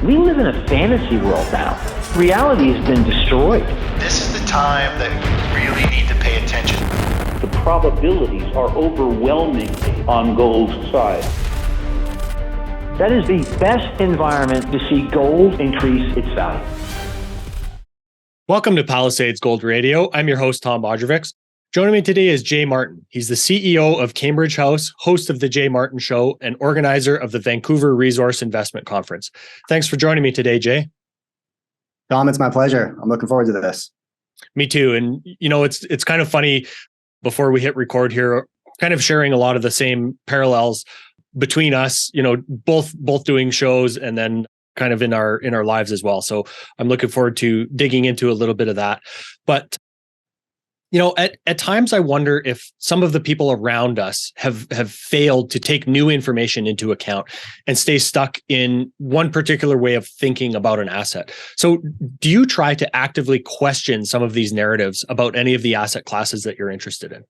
We live in a fantasy world now. Reality has been destroyed. This is the time that you really need to pay attention. The probabilities are overwhelmingly on gold's side. That is the best environment to see gold increase its value. Welcome to Palisade's Gold Radio. I'm your host, Tom Bodrovics. Joining me today is Jay Martin. He's the CEO of Cambridge House, host of The Jay Martin Show, and organizer of the Vancouver Resource Investment Conference. Thanks for joining me today, Jay. Tom, it's my pleasure. I'm looking forward to this. Me too. And, you know, it's kind of funny, before we hit record here, kind of sharing a lot of the same parallels between us, you know, both doing shows and then kind of in our lives as well. So I'm looking forward to digging into a little bit of that. But you know, at times I wonder if some of the people around us have failed to take new information into account and stay stuck in one particular way of thinking about an asset. So do you try to actively question some of these narratives about any of the asset classes that you're interested in?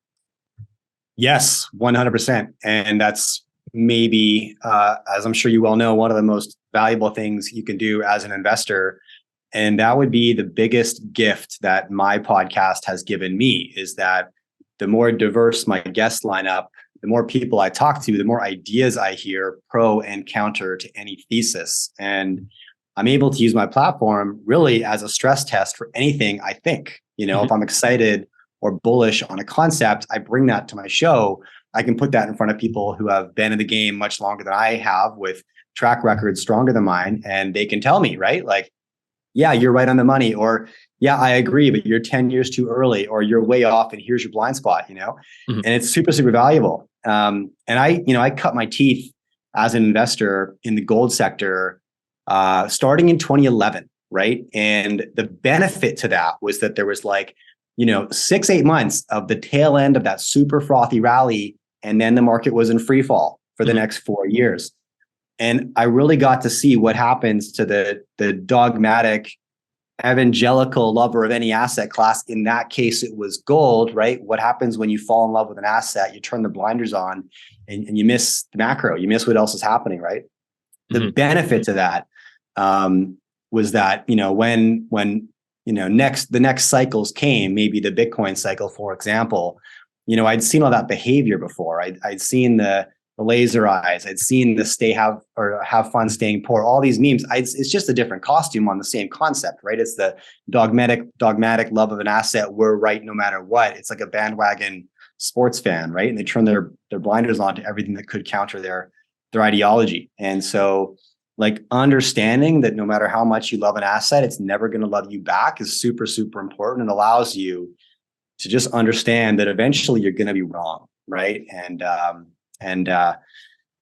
Yes, 100%. And that's maybe, as I'm sure you well know, one of the most valuable things you can do as an investor. And that would be the biggest gift that my podcast has given me, is that the more diverse my guest lineup, the more people I talk to, the more ideas I hear pro and counter to any thesis. And I'm able to use my platform really as a stress test for anything I think. You know, if I'm excited or bullish on a concept, I bring that to my show. I can put that in front of people who have been in the game much longer than I have, with track records stronger than mine. And they can tell me, right? Like, yeah, you're right on the money, or yeah, I agree, but you're 10 years too early, or you're way off and here's your blind spot, you know? And it's super, super valuable. And I cut my teeth as an investor in the gold sector starting in 2011, right? And the benefit to that was that there was 6-8 months of the tail end of that super frothy rally, and then the market was in free fall for the next 4 years. And I really got to see what happens to the dogmatic evangelical lover of any asset class. In that case, it was gold, right? What happens when you fall in love with an asset? You turn the blinders on and you miss the macro. You miss what else is happening, right? The benefit to that was that, you know, when the next cycles came, maybe the Bitcoin cycle, for example, you know, I'd seen all that behavior before. I'd seen the laser eyes. I'd seen the have fun staying poor. All these memes. It's just a different costume on the same concept, right? It's the dogmatic love of an asset. We're right no matter what. It's like a bandwagon sports fan, right? And they turn their blinders on to everything that could counter their ideology. And so, like, understanding that no matter how much you love an asset, it's never going to love you back is super, super important, and allows you to just understand that eventually you're going to be wrong, right?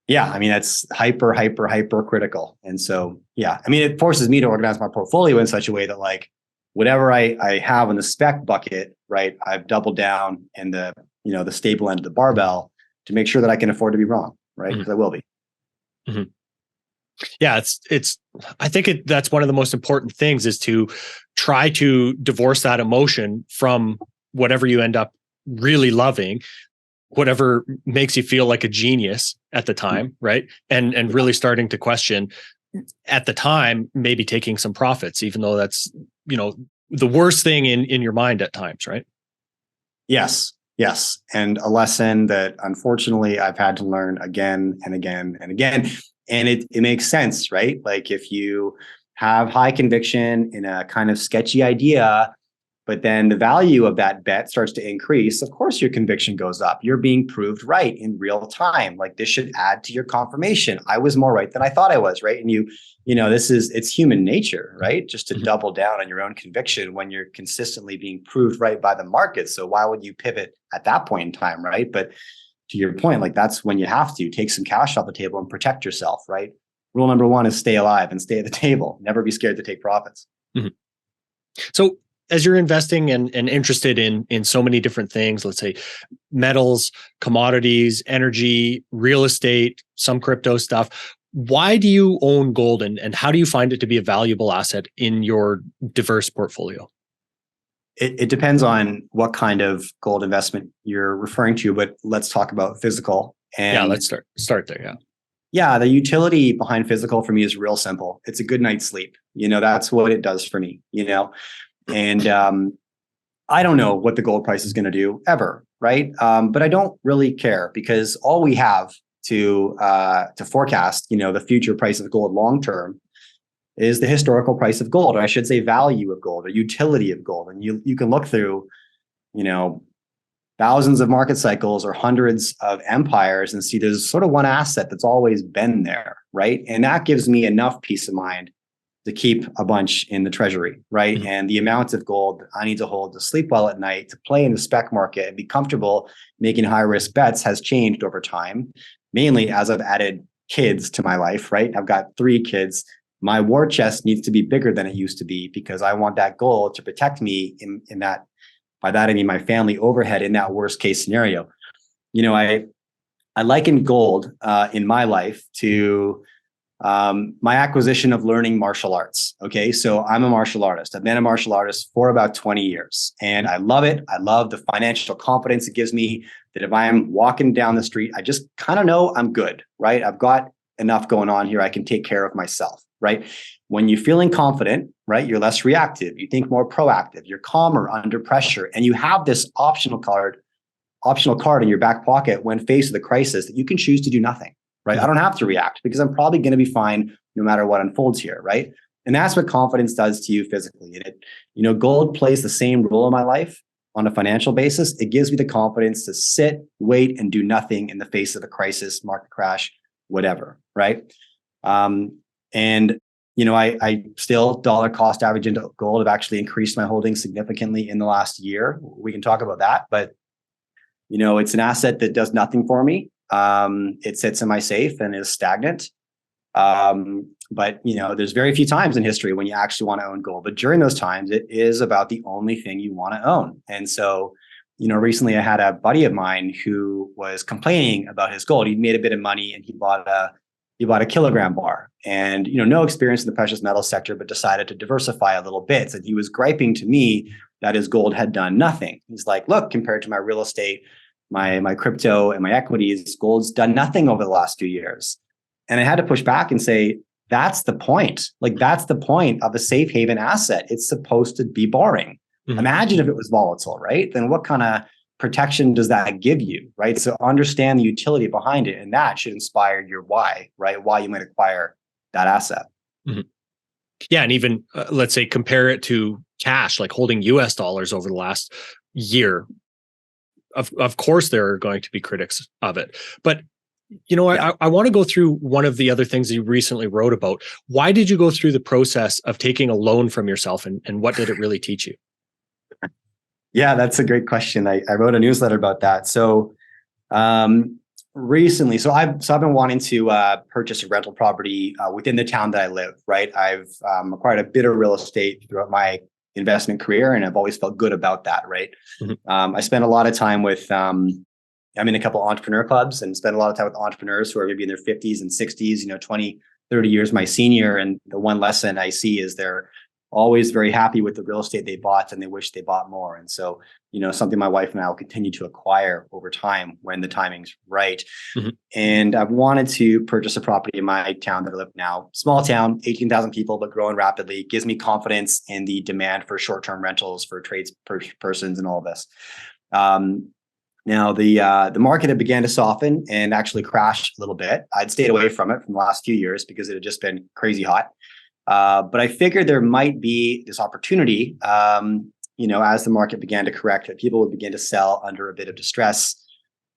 Yeah, I mean, that's hyper critical. And so, yeah, I mean, it forces me to organize my portfolio in such a way that, like, whatever I have in the spec bucket, right, I've doubled down in the stable end of the barbell to make sure that I can afford to be wrong, right? Because I will be. Yeah, I think that's one of the most important things, is to try to divorce that emotion from whatever you end up really loving, whatever makes you feel like a genius at the time, right? And really starting to question at the time, maybe taking some profits, even though that's, you know, the worst thing in your mind at times, right? Yes. And a lesson that unfortunately I've had to learn again and again and again. And it makes sense, right? Like, if you have high conviction in a kind of sketchy idea, but then the value of that bet starts to increase, of course your conviction goes up. You're being proved right in real time. Like, this should add to your confirmation. I was more right than I thought I was, right? And you know, it's human nature, right? Just to double down on your own conviction when you're consistently being proved right by the market. So why would you pivot at that point in time, right? But to your point, like, that's when you have to take some cash off the table and protect yourself, right? Rule number 1 is stay alive and stay at the table. Never be scared to take profits. So as you're investing and interested in so many different things, let's say metals, commodities, energy, real estate, some crypto stuff, why do you own gold, and how do you find it to be a valuable asset in your diverse portfolio? It depends on what kind of gold investment you're referring to, but let's talk about physical. And yeah, let's start there. Yeah. Yeah, the utility behind physical for me is real simple. It's a good night's sleep. That's what it does for me, and I don't know what the gold price is going to do ever, right? But I don't really care, because all we have to forecast, the future price of gold long term is the historical price of gold, or I should say value of gold, or utility of gold. And you can look through, you know, thousands of market cycles or hundreds of empires and see there's sort of one asset that's always been there, right? And that gives me enough peace of mind to keep a bunch in the treasury, right? Mm-hmm. And the amount of gold I need to hold to sleep well at night, to play in the spec market and be comfortable making high risk bets has changed over time, mainly as I've added kids to my life, right? I've got 3 kids. My war chest needs to be bigger than it used to be, because I want that gold to protect me in that. By that, I mean my family overhead in that worst case scenario. I liken gold in my life to my acquisition of learning martial arts. Okay, so I'm a martial artist. I've been a martial artist for about 20 years, and I love it. I love the financial confidence it gives me, that if I'm walking down the street, I just kind of know I'm good, right? I've got enough going on here. I can take care of myself, right? When you're feeling confident, right, you're less reactive. You think more proactive. You're calmer under pressure, and you have this optional card in your back pocket when faced with a crisis that you can choose to do nothing, right? I don't have to react, because I'm probably going to be fine no matter what unfolds here, right? And that's what confidence does to you physically. And it, gold plays the same role in my life on a financial basis. It gives me the confidence to sit, wait, and do nothing in the face of a crisis, market crash, whatever, right? And I still dollar cost average into gold. I've actually increased my holdings significantly in the last year. We can talk about that, but it's an asset that does nothing for me. It sits in my safe and is stagnant. But there's very few times in history when you actually want to own gold. But during those times, it is about the only thing you want to own. And so, recently I had a buddy of mine who was complaining about his gold. He'd made a bit of money and he bought a kilogram bar, and no experience in the precious metal sector, but decided to diversify a little bit. And he was griping to me that his gold had done nothing. He's like, look, compared to my real estate, my crypto and my equities, gold's done nothing over the last few years. And I had to push back and say, that's the point. Like, that's the point of a safe haven asset. It's supposed to be boring. Mm-hmm. Imagine if it was volatile, right? Then what kind of protection does that give you, right? So understand the utility behind it, and that should inspire your why, right? Why you might acquire that asset. Mm-hmm. Yeah, and even let's say compare it to cash, like holding US dollars over the last year. Of course, there are going to be critics of it, but I want to go through one of the other things you recently wrote about. Why did you go through the process of taking a loan from yourself, and what did it really teach you? Yeah, that's a great question. I wrote a newsletter about that. So recently, I've been wanting to purchase a rental property within the town that I live, right? I've acquired a bit of real estate throughout my investment career, and I've always felt good about that, right? Mm-hmm. I spent a lot of time with, I'm in a couple of entrepreneur clubs, and spend a lot of time with entrepreneurs who are maybe in their 50s and 60s, 20, 30 years my senior. And the one lesson I see is they're always very happy with the real estate they bought, and they wish they bought more. And so, something my wife and I will continue to acquire over time when the timing's right. Mm-hmm. And I've wanted to purchase a property in my town that I live now. Small town, 18,000 people, but growing rapidly. It gives me confidence in the demand for short-term rentals for trades persons and all of this. Now the market had began to soften and actually crash a little bit. I'd stayed away from it from the last few years because it had just been crazy hot. But I figured there might be this opportunity, as the market began to correct, that people would begin to sell under a bit of distress.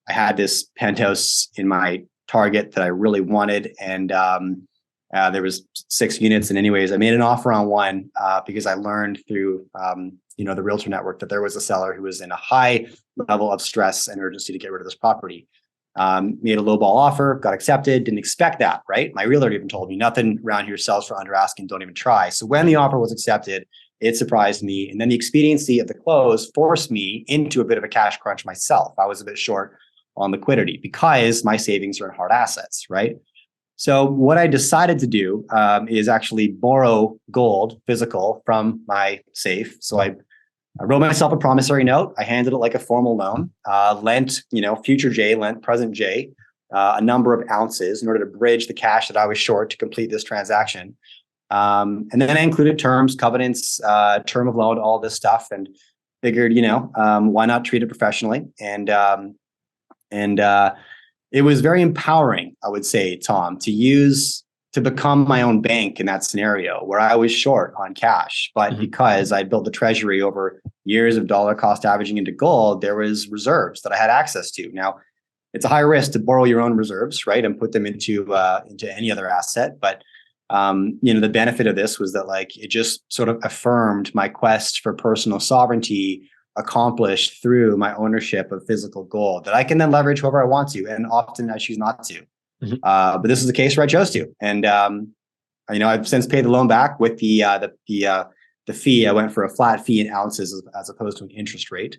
I had this penthouse in my target that I really wanted, and there was 6 units. And anyways, I made an offer on one because I learned through the realtor network that there was a seller who was in a high level of stress and urgency to get rid of this property. Made a lowball offer, got accepted, didn't expect that, right? My realtor even told me nothing around here sells for under asking, don't even try. So when the offer was accepted, it surprised me. And then the expediency of the close forced me into a bit of a cash crunch myself. I was a bit short on liquidity because my savings are in hard assets, right? So what I decided to do is actually borrow gold physical from my safe. So I wrote myself a promissory note. I handled it like a formal loan. Lent, future J, lent present J, a number of ounces in order to bridge the cash that I was short to complete this transaction. And then I included terms, covenants, term of loan, all this stuff, and figured, why not treat it professionally? And it was very empowering, I would say, Tom, to become my own bank in that scenario where I was short on cash. But because I built the treasury over years of dollar cost averaging into gold, there was reserves that I had access to. Now, it's a high risk to borrow your own reserves, right, and put them into any other asset. But the benefit of this was that it just sort of affirmed my quest for personal sovereignty accomplished through my ownership of physical gold that I can then leverage however I want to, and often I choose not to. But this is the case where I chose to, and I've since paid the loan back with the fee. I went for a flat fee in ounces as opposed to an interest rate.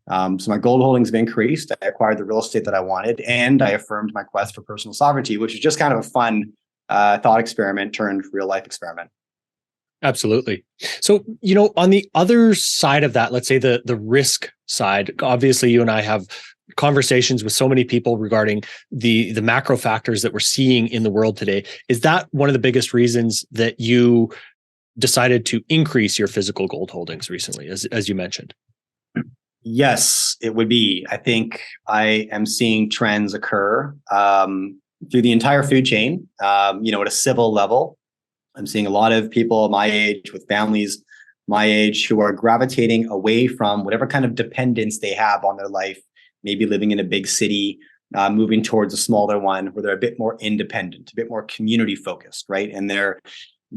So my gold holdings have increased. I acquired the real estate that I wanted, and I affirmed my quest for personal sovereignty, which is just kind of a fun thought experiment turned real life experiment. Absolutely. So, on the other side of that, let's say the risk side, obviously you and I have conversations with so many people regarding the macro factors that we're seeing in the world today. Is that one of the biggest reasons that you decided to increase your physical gold holdings recently, as you mentioned? Yes, it would be. I think I am seeing trends occur through the entire food chain, at a civil level. I'm seeing a lot of people my age with families my age who are gravitating away from whatever kind of dependence they have on their life, maybe living in a big city, moving towards a smaller one where they're a bit more independent, a bit more community focused, right? And they're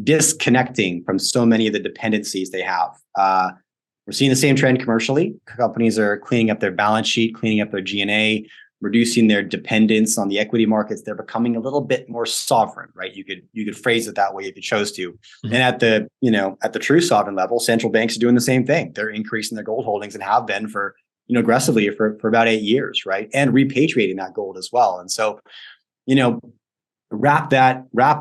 disconnecting from so many of the dependencies they have. We're seeing the same trend commercially. Companies are cleaning up their balance sheet, cleaning up their G&A, reducing their dependence on the equity markets. They're becoming a little bit more sovereign, right? You could phrase it that way if you chose to. And at the true sovereign level, central banks are doing the same thing. They're increasing their gold holdings and have been for aggressively for about 8 years, right? And repatriating that gold as well. And so, wrap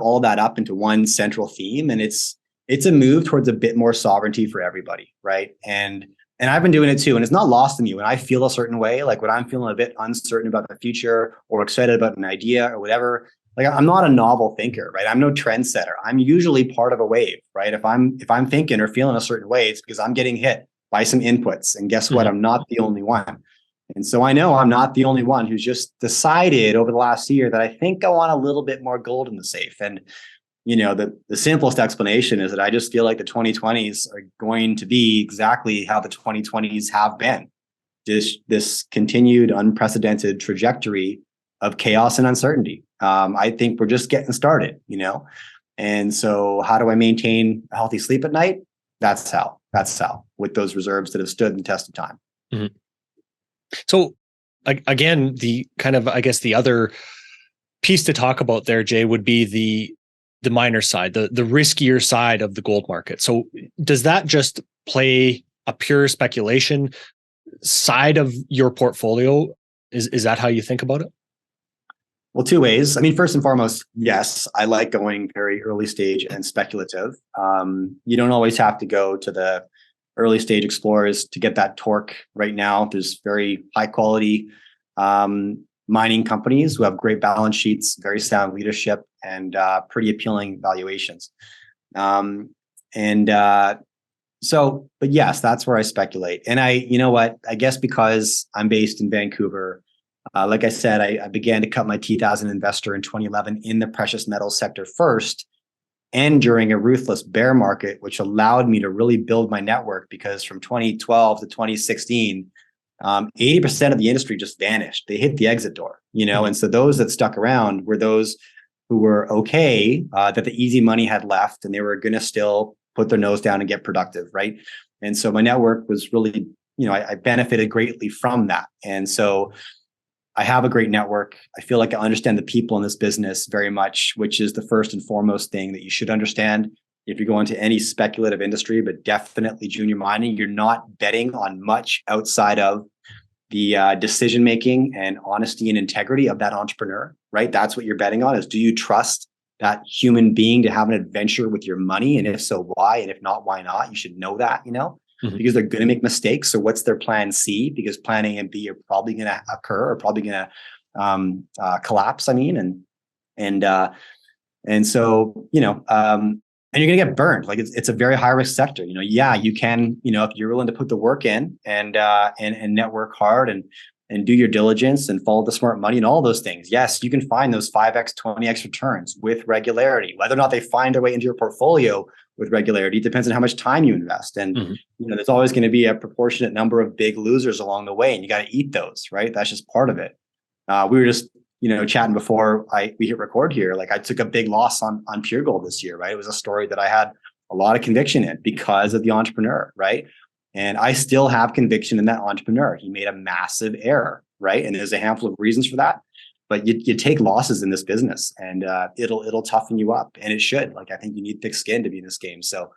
all that up into one central theme, and it's a move towards a bit more sovereignty for everybody, right? And I've been doing it too, and it's not lost on me when I feel a certain way, like when I'm feeling a bit uncertain about the future or excited about an idea or whatever. Like, I'm not a novel thinker, right? I'm no trendsetter. I'm usually part of a wave, right? If I'm thinking or feeling a certain way, it's because I'm getting hit by some inputs, and guess what? I'm not the only one. And so I know I'm not the only one who's just decided over the last year that I think I want a little bit more gold in the safe. And the simplest explanation is that I just feel like the 2020s are going to be exactly how the 2020s have been. This continued unprecedented trajectory of chaos and uncertainty. I think we're just getting started, And so how do I maintain a healthy sleep at night? That's how, with those reserves that have stood the test of time. Mm-hmm. So again, the kind of, I guess, the other piece to talk about there, Jay, would be the miner side, the riskier side of the gold market. So does that just play a pure speculation side of your portfolio? Is that how you think about it? Well, two ways. I mean, first and foremost, yes, I like going very early stage and speculative. You don't always have to go to the early stage explorers to get that torque right now. There's very high quality mining companies who have great balance sheets, very sound leadership, and pretty appealing valuations. But yes, that's where I speculate. And I guess because I'm based in Vancouver, like I said, I began to cut my teeth as an investor in 2011 in the precious metals sector first, and during a ruthless bear market, which allowed me to really build my network, because from 2012 to 2016, 80% of the industry just vanished. They hit the exit door, and so those that stuck around were those who were okay, that the easy money had left, and they were going to still put their nose down and get productive, right? And so my network was really, I benefited greatly from that. And so I have a great network. I feel like I understand the people in this business very much, which is the first and foremost thing that you should understand if you go into any speculative industry, but definitely junior mining. You're not betting on much outside of the decision-making and honesty and integrity of that entrepreneur, right? That's what you're betting on, is do you trust that human being to have an adventure with your money? And if so, why? And if not, why not? You should know that, because they're going to make mistakes. So what's their plan C? Because plan A and B are probably going to occur, or probably going to collapse. I mean, and so and you're going to get burned. Like it's a very high risk sector. Yeah, you can, if you're willing to put the work in and network hard and do your diligence and follow the smart money and all those things. Yes, you can find those 5x, 20x returns with regularity. Whether or not they find their way into your portfolio with regularity depends on how much time you invest. And there's always going to be a proportionate number of big losers along the way, and you got to eat those, right? That's just part of it. We were just chatting before we hit record here. Like I took a big loss on Pure Gold this year, right? It was a story that I had a lot of conviction in because of the entrepreneur, right? And I still have conviction in that entrepreneur. He made a massive error, right? And there's a handful of reasons for that. But you take losses in this business, and it'll toughen you up, and it should. Like I think you need thick skin to be in this game. So,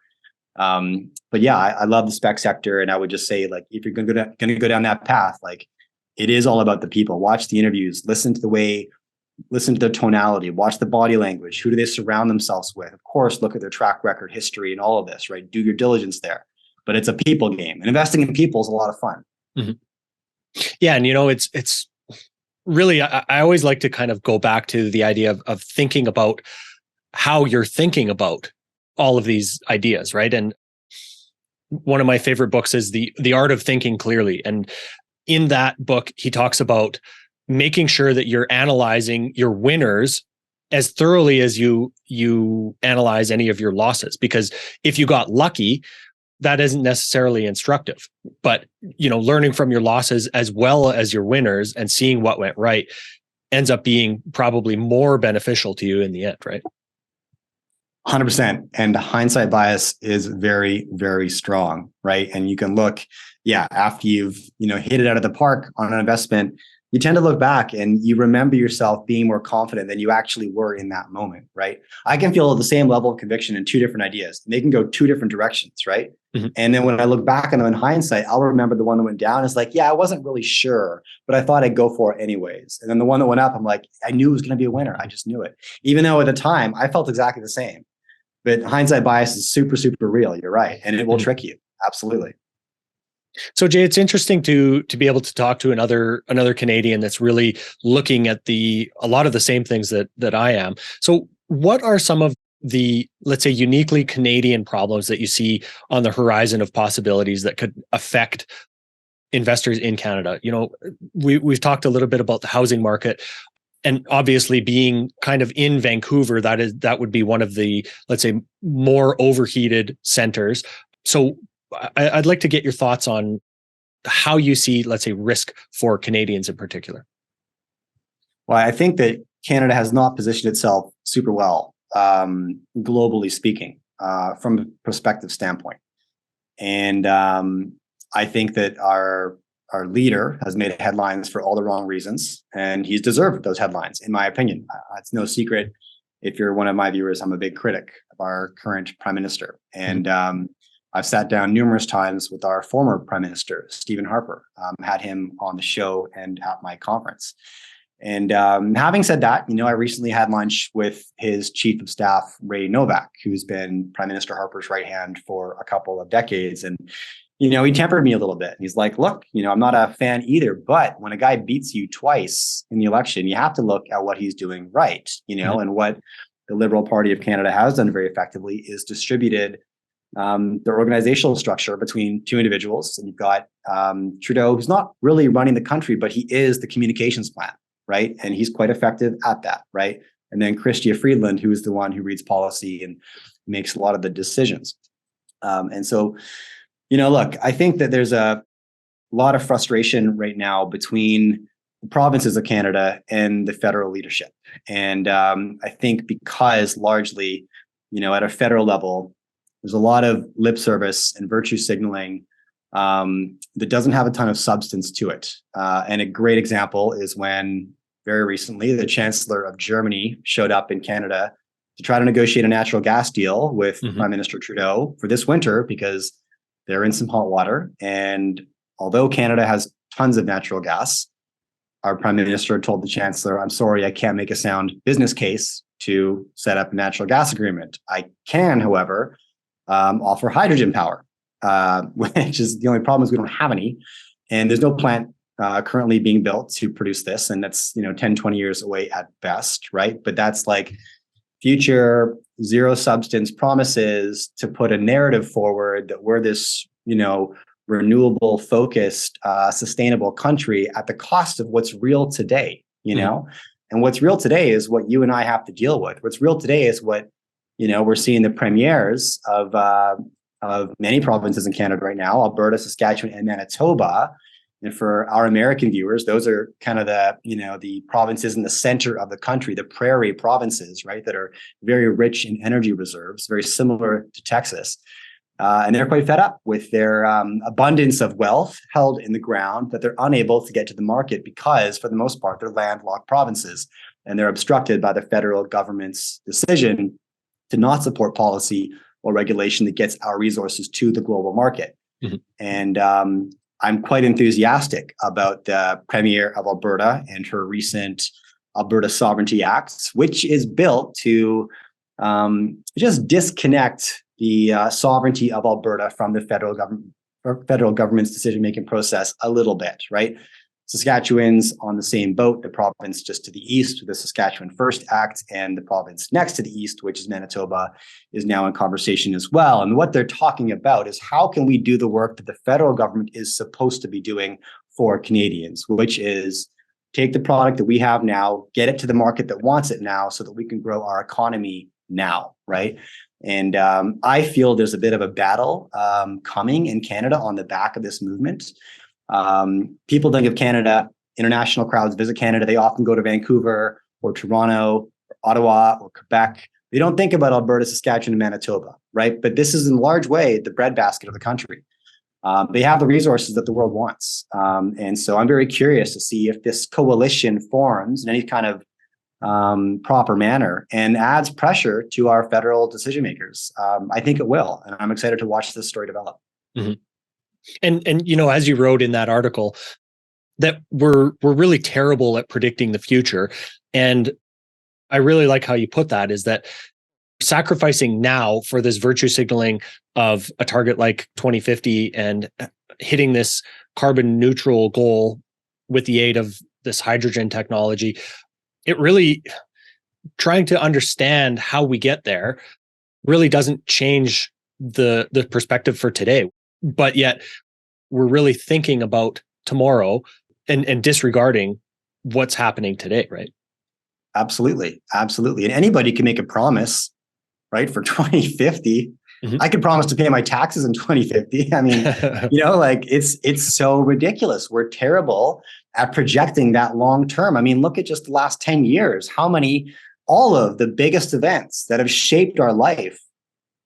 but yeah, I love the spec sector, and I would just say, like, if you're going to go down that path, like it is all about the people. Watch the interviews, listen to the tonality, watch the body language. Who do they surround themselves with? Of course, look at their track record, history, and all of this, right? Do your diligence there. But it's a people game, and investing in people is a lot of fun. Yeah, and it's really, I always like to kind of go back to the idea of thinking about how you're thinking about all of these ideas, right? And one of my favorite books is the Art of Thinking Clearly, and in that book, he talks about making sure that you're analyzing your winners as thoroughly as you analyze any of your losses. Because if you got lucky, that isn't necessarily instructive. But learning from your losses as well as your winners and seeing what went right ends up being probably more beneficial to you in the end, right? 100%. And hindsight bias is very, very strong, right? And you can look, after you've, hit it out of the park on an investment, you tend to look back and you remember yourself being more confident than you actually were in that moment, right? I can feel the same level of conviction in two different ideas. They can go two different directions, right? And then when I look back on them in hindsight, I'll remember the one that went down is like, I wasn't really sure, but I thought I'd go for it anyways. And then the one that went up, I'm like, I knew it was going to be a winner. I just knew it. Even though at the time I felt exactly the same. But hindsight bias is super, super real. You're right. And it will trick you. Absolutely. So Jay, it's interesting to be able to talk to another Canadian that's really looking at a lot of the same things that I am. So what are some of the, let's say, uniquely Canadian problems that you see on the horizon of possibilities that could affect investors in Canada? We've talked a little bit about the housing market. And obviously being kind of in Vancouver, that would be one of the, let's say, more overheated centers. So I'd like to get your thoughts on how you see, let's say, risk for Canadians in particular. Well, I think that Canada has not positioned itself super well, globally speaking, from a prospective standpoint. And I think that our leader has made headlines for all the wrong reasons, and he's deserved those headlines, in my opinion. It's no secret. If you're one of my viewers, I'm a big critic of our current prime minister. And I've sat down numerous times with our former prime minister, Stephen Harper, had him on the show and at my conference. And having said that, I recently had lunch with his chief of staff, Ray Novak, who's been Prime Minister Harper's right hand for a couple of decades. And he tempered me a little bit. He's like, look, I'm not a fan either, but when a guy beats you twice in the election, you have to look at what he's doing right, and what the Liberal Party of Canada has done very effectively is distributed their organizational structure between two individuals. And you've got Trudeau, who's not really running the country, but he is the communications plan, right? And he's quite effective at that, right? And then Chrystia Freeland, who is the one who reads policy and makes a lot of the decisions. And so, look, I think that there's a lot of frustration right now between the provinces of Canada and the federal leadership. And I think because largely, at a federal level, there's a lot of lip service and virtue signaling that doesn't have a ton of substance to it. And a great example is when very recently the Chancellor of Germany showed up in Canada to try to negotiate a natural gas deal with Prime Minister Trudeau for this winter because they're in some hot water. And although Canada has tons of natural gas, our Prime Minister told the Chancellor, I'm sorry, I can't make a sound business case to set up a natural gas agreement. I can, however, offer hydrogen power, which is the only problem is we don't have any. And there's no plant currently being built to produce this. And that's, 10, 20 years away at best, right? But that's like future zero substance promises to put a narrative forward that we're this, renewable focused, sustainable country at the cost of what's real today, And what's real today is what you and I have to deal with. What's real today is what, we're seeing the premiers of many provinces in Canada right now, Alberta, Saskatchewan, and Manitoba. And for our American viewers, those are kind of the provinces in the center of the country, the prairie provinces, right, that are very rich in energy reserves, very similar to Texas. And they're quite fed up with their abundance of wealth held in the ground that they're unable to get to the market because, for the most part, they're landlocked provinces and they're obstructed by the federal government's decision to not support policy or regulation that gets our resources to the global market. Mm-hmm. And I'm quite enthusiastic about the Premier of Alberta and her recent Alberta Sovereignty Act, which is built to just disconnect the sovereignty of Alberta from the federal government's decision-making process a little bit, right? Saskatchewan's on the same boat, the province just to the east with the Saskatchewan First Act, and the province next to the east, which is Manitoba, is now in conversation as well. And what they're talking about is how can we do the work that the federal government is supposed to be doing for Canadians, which is take the product that we have now, get it to the market that wants it now so that we can grow our economy now, right? And I feel there's a bit of a battle coming in Canada on the back of this movement. People think of Canada, international crowds visit Canada. They often go to Vancouver or Toronto, or Ottawa or Quebec. They don't think about Alberta, Saskatchewan, and Manitoba, right? But this is in large way the breadbasket of the country. They have the resources that the world wants. And so I'm very curious to see if this coalition forms in any kind of proper manner and adds pressure to our federal decision makers. I think it will, and I'm excited to watch this story develop. Mm-hmm. And as you wrote in that article, that we're really terrible at predicting the future. And I really like how you put that, is that sacrificing now for this virtue signaling of a target like 2050 and hitting this carbon neutral goal with the aid of this hydrogen technology, it really, trying to understand how we get there really doesn't change the perspective for today. But yet we're really thinking about tomorrow and disregarding what's happening today, right? Absolutely. Absolutely. And anybody can make a promise, right, for 2050. Mm-hmm. I could promise to pay my taxes in 2050. I mean, it's so ridiculous. We're terrible at projecting that long term. I mean, look at just the last 10 years, all of the biggest events that have shaped our life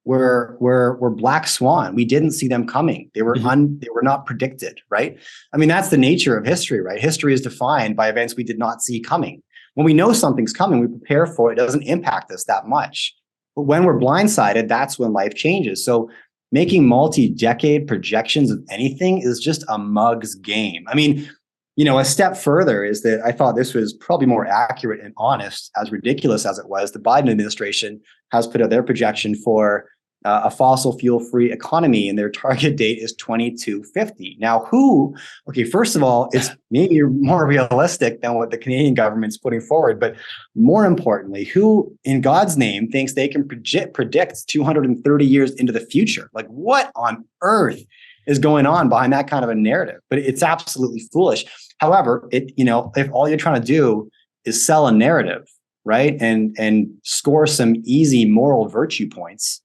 were black swan. We didn't see them coming. They were they were not predicted, right? I mean, that's the nature of history, right? History is defined by events we did not see coming. When we know something's coming, we prepare for it. It doesn't impact us that much. But when we're blindsided, that's when life changes. So making multi-decade projections of anything is just a mug's game. I mean, a step further is that I thought this was probably more accurate and honest, as ridiculous as it was. The Biden administration has put out their projection for a fossil fuel-free economy, and their target date is 2250. Now, first of all, it's maybe more realistic than what the Canadian government's putting forward, but more importantly, who in God's name thinks they can predict 230 years into the future? Like, what on earth is going on behind that kind of a narrative? But it's absolutely foolish. However, if all you're trying to do is sell a narrative, right, and score some easy moral virtue points,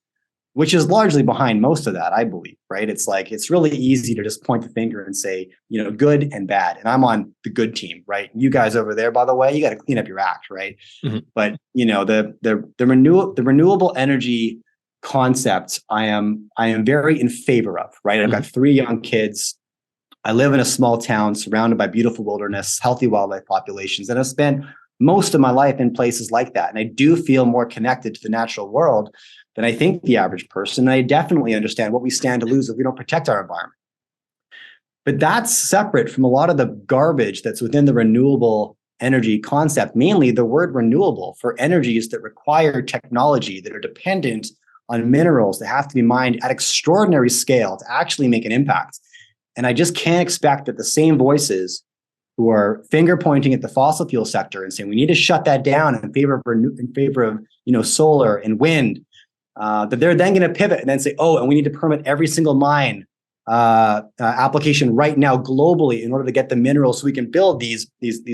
which is largely behind most of that, I believe, right? It's like, it's really easy to just point the finger and say, good and bad. And I'm on the good team, right? You guys over there, by the way, you got to clean up your act, right? Mm-hmm. But, the renewable energy concept, I am very in favor of, right? I've got 3 young kids. I live in a small town surrounded by beautiful wilderness, healthy wildlife populations, and I've spent most of my life in places like that. And I do feel more connected to the natural world than I think the average person. And I definitely understand what we stand to lose if we don't protect our environment. But that's separate from a lot of the garbage that's within the renewable energy concept, mainly the word renewable for energies that require technology, that are dependent on minerals that have to be mined at extraordinary scale to actually make an impact. And I just can't expect that the same voices who are finger pointing at the fossil fuel sector and saying we need to shut that down in favor of solar and wind, that they're then going to pivot and then say, oh, and we need to permit every single mine application right now globally in order to get the minerals so we can build these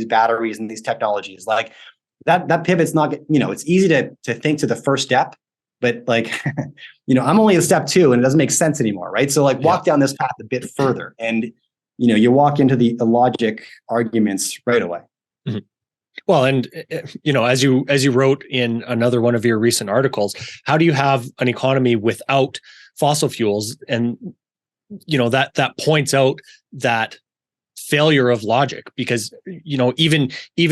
batteries and these technologies. Like that pivot's not, it's easy to think to the first step, but like, I'm only at step 2 and it doesn't make sense anymore, right? So like walk down this path a bit further and, you walk into the logic arguments right away. Mm-hmm. Well, and as you wrote in another one of your recent articles, how do you have an economy without fossil fuels? And that points out that failure of logic, because even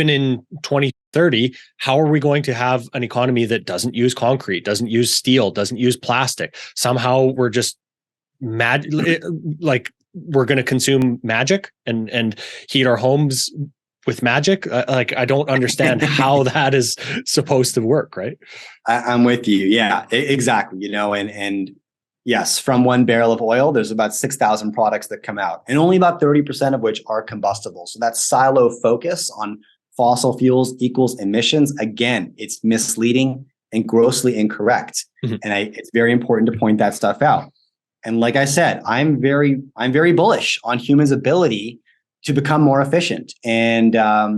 in 2030, how are we going to have an economy that doesn't use concrete, doesn't use steel, doesn't use plastic? Somehow we're just mad, like we're going to consume magic and heat our homes with magic. I don't understand how that is supposed to work, right? I'm with you. Yeah, exactly. And yes, from one barrel of oil, there's about 6,000 products that come out, and only about 30% of which are combustible. So that silo focus on fossil fuels equals emissions. Again, it's misleading and grossly incorrect. Mm-hmm. And it's very important to point that stuff out. And like I said, I'm very bullish on humans' ability to become more efficient. And I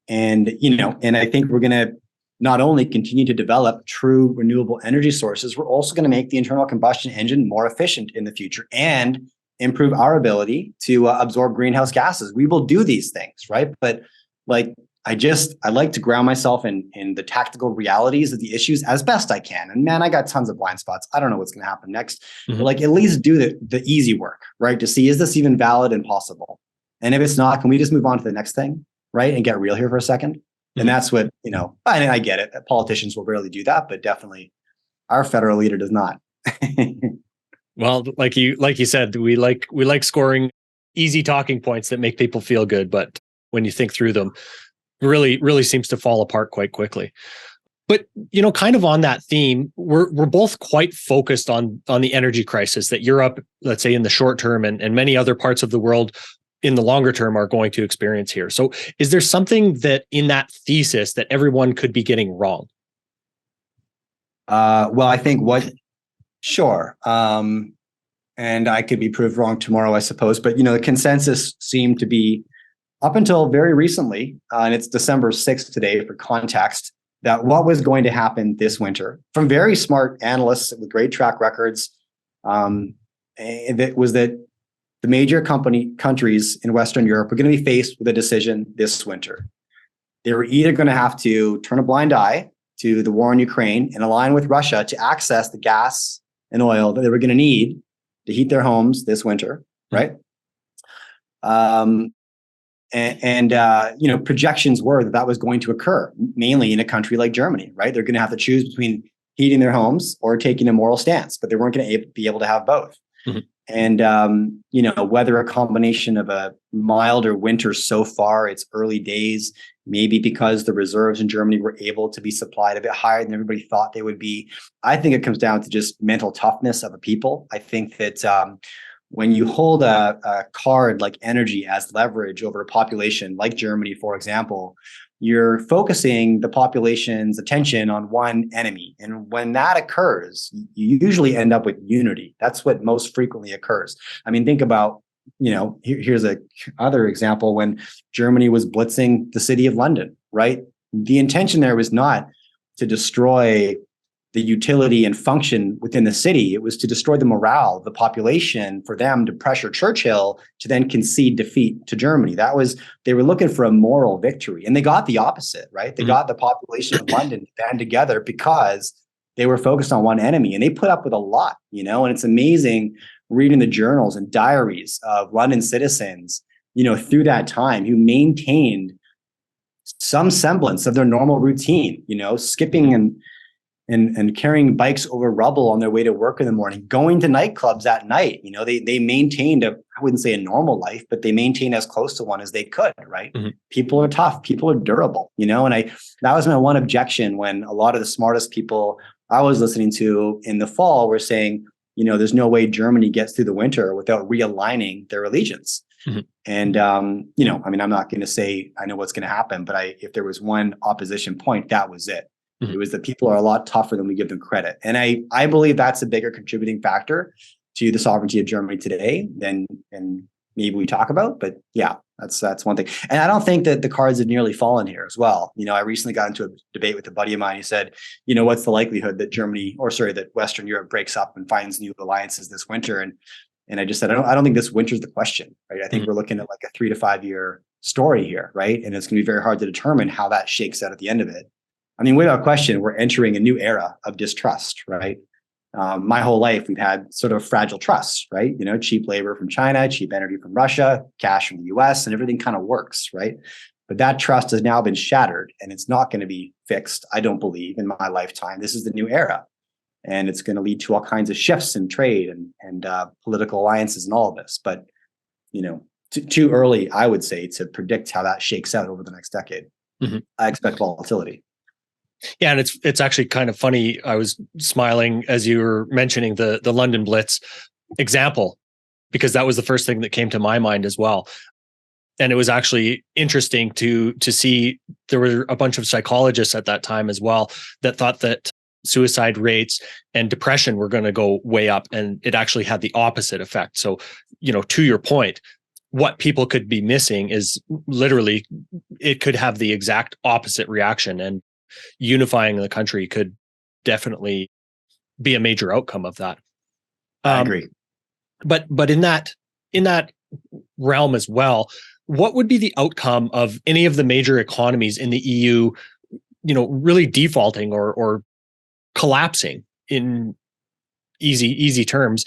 think we're going to not only continue to develop true renewable energy sources, we're also going to make the internal combustion engine more efficient in the future and improve our ability to absorb greenhouse gases. We will do these things, right? But I like to ground myself in the tactical realities of the issues as best I can. And man, I got tons of blind spots. I don't know what's going to happen next. Mm-hmm. But at least do the easy work, right? To see, is this even valid and possible? And if it's not, can we just move on to the next thing, right? And get real here for a second. Mm-hmm. And that's what, and I get it. Politicians will rarely do that, but definitely our federal leader does not. Well, like you said, we like scoring easy talking points that make people feel good, but when you think through them, really seems to fall apart quite quickly. But kind of on that theme, we're both quite focused on the energy crisis that Europe, let's say in the short term, and many other parts of the world in the longer term are going to experience here. So is there something that in that thesis that everyone could be getting wrong? Well, I think sure. And I could be proved wrong tomorrow, I suppose. But, the consensus seemed to be up until very recently, and it's December 6th today for context, that what was going to happen this winter from very smart analysts with great track records, that was that the major countries in Western Europe were going to be faced with a decision this winter. They were either going to have to turn a blind eye to the war in Ukraine and align with Russia to access the gas and oil that they were going to need to heat their homes this winter, right? Projections were that was going to occur mainly in a country like Germany, right? They're going to have to choose between heating their homes or taking a moral stance, but they weren't going to be able to have both. Mm-hmm. And, whether a combination of a milder winter so far, it's early days, maybe because the reserves in Germany were able to be supplied a bit higher than everybody thought they would be. I think it comes down to just mental toughness of a people. I think that when you hold a card like energy as leverage over a population like Germany, for example, you're focusing the population's attention on one enemy. And when that occurs, you usually end up with unity. That's what most frequently occurs. I mean, think about, here's a other example when Germany was blitzing the city of London, right? The intention there was not to destroy the utility and function within the city. It was to destroy the morale of the population for them to pressure Churchill to then concede defeat to Germany. They were looking for a moral victory, and they got the opposite, right? They got the population of London to band together because they were focused on one enemy, and they put up with a lot, and it's amazing reading the journals and diaries of London citizens, through that time who maintained some semblance of their normal routine, skipping and carrying bikes over rubble on their way to work in the morning, going to nightclubs at night. They maintained I wouldn't say a normal life, but they maintained as close to one as they could, right? Mm-hmm. People are tough. People are durable, and that was my one objection when a lot of the smartest people I was listening to in the fall were saying, there's no way Germany gets through the winter without realigning their allegiance. And, I mean, I'm not going to say I know what's going to happen, but if there was one opposition point, that was it. It was that people are a lot tougher than we give them credit. And I believe that's a bigger contributing factor to the sovereignty of Germany today than maybe we talk about. But yeah, that's one thing. And I don't think that the cards have nearly fallen here as well. I recently got into a debate with a buddy of mine. He said, what's the likelihood that that Western Europe breaks up and finds new alliances this winter? And I just said, I don't think this winter's the question, right? I think we're looking at like a 3 to 5 year story here, right? And it's going to be very hard to determine how that shakes out at the end of it. I mean, without question, we're entering a new era of distrust, right? My whole life, we've had sort of fragile trusts, right? Cheap labor from China, cheap energy from Russia, cash from the US, and everything kind of works, right? But that trust has now been shattered, and it's not going to be fixed, I don't believe, in my lifetime. This is the new era. And it's going to lead to all kinds of shifts in trade and political alliances and all of this. But, too early, I would say, to predict how that shakes out over the next decade. I expect volatility. Yeah, and it's actually kind of funny. I was smiling as you were mentioning the London Blitz example, because that was the first thing that came to my mind as well. And it was actually interesting to see there were a bunch of psychologists at that time as well that thought that suicide rates and depression were going to go way up, and it actually had the opposite effect. So, to your point, what people could be missing is literally it could have the exact opposite reaction, and unifying the country could definitely be a major outcome of that. I agree. But in that realm as well, what would be the outcome of any of the major economies in the EU, really defaulting or collapsing in easy terms?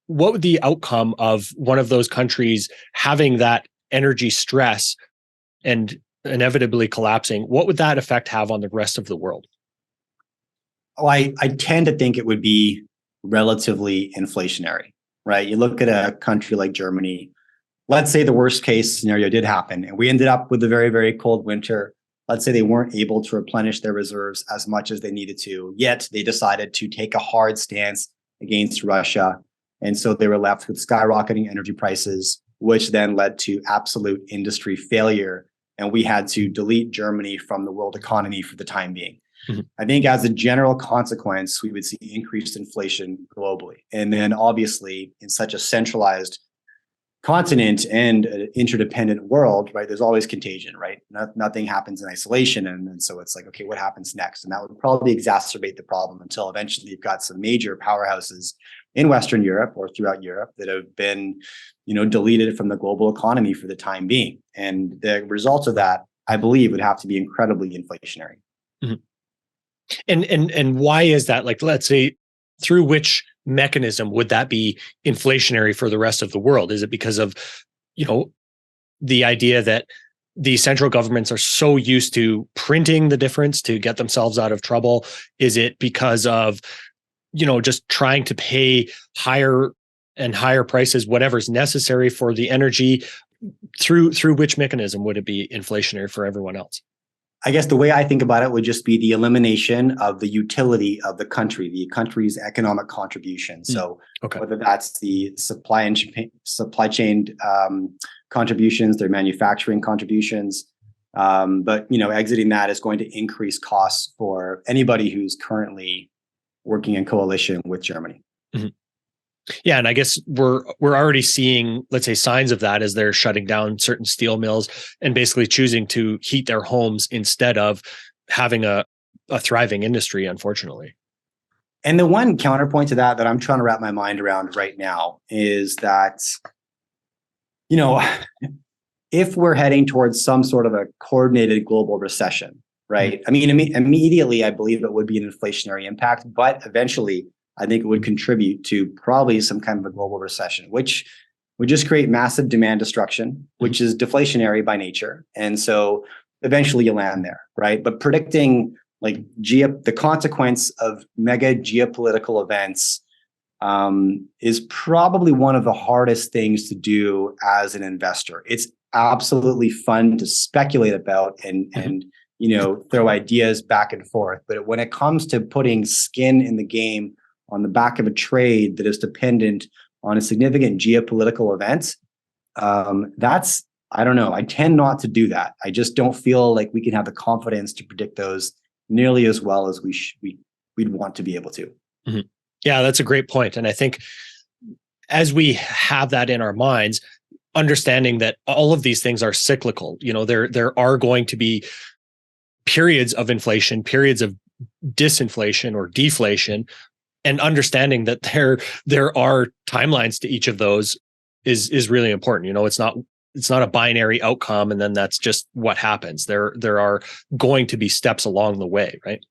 What would the outcome of one of those countries having that energy stress and inevitably collapsing, what would that effect have on the rest of the world? Oh, I tend to think it would be relatively inflationary, right? You look at a country like Germany, let's say the worst case scenario did happen and we ended up with a very, very cold winter. Let's say they weren't able to replenish their reserves as much as they needed to, yet they decided to take a hard stance against Russia. And so they were left with skyrocketing energy prices, which then led to absolute industry failure. And we had to delete Germany from the world economy for the time being. I think as a general consequence, we would see increased inflation globally. And then obviously in such a centralized continent and an interdependent world, right, there's always contagion, right? Nothing happens in isolation. And so it's like, okay, what happens next? And that would probably exacerbate the problem until eventually you've got some major powerhouses in Western Europe or throughout Europe that have been, deleted from the global economy for the time being. And the result of that, I believe, would have to be incredibly inflationary. And why is that? Like, let's say, through which mechanism would that be inflationary for the rest of the world? Is it because of, the idea that the central governments are so used to printing the difference to get themselves out of trouble? Is it because of, just trying to pay higher and higher prices, whatever's necessary for the energy? Through which mechanism would it be inflationary for everyone else? I guess the way I think about it would just be the elimination of the utility of the country's economic contribution. So whether that's the supply chain contributions, their manufacturing contributions, but exiting that is going to increase costs for anybody who's currently working in coalition with Germany. Yeah, and I guess we're already seeing, let's say, signs of that as they're shutting down certain steel mills and basically choosing to heat their homes instead of having a thriving industry, unfortunately. And the one counterpoint to that I'm trying to wrap my mind around right now is that, if we're heading towards some sort of a coordinated global recession, right? I mean, immediately, I believe it would be an inflationary impact, but eventually, I think it would contribute to probably some kind of a global recession, which would just create massive demand destruction, which is deflationary by nature. And so eventually you land there, right? But predicting like the consequence of mega geopolitical events is probably one of the hardest things to do as an investor. It's absolutely fun to speculate about and throw ideas back and forth. But when it comes to putting skin in the game on the back of a trade that is dependent on a significant geopolitical event, That's, I don't know. I tend not to do that. I just don't feel like we can have the confidence to predict those nearly as well as we'd want to be able to. Mhm. Yeah, that's a great point. And I think as we have that in our minds, understanding that all of these things are cyclical, there are going to be periods of inflation, periods of disinflation or deflation, and understanding that there are timelines to each of those is really important. It's not a binary outcome, and then that's just what happens. There are going to be steps along the way, right?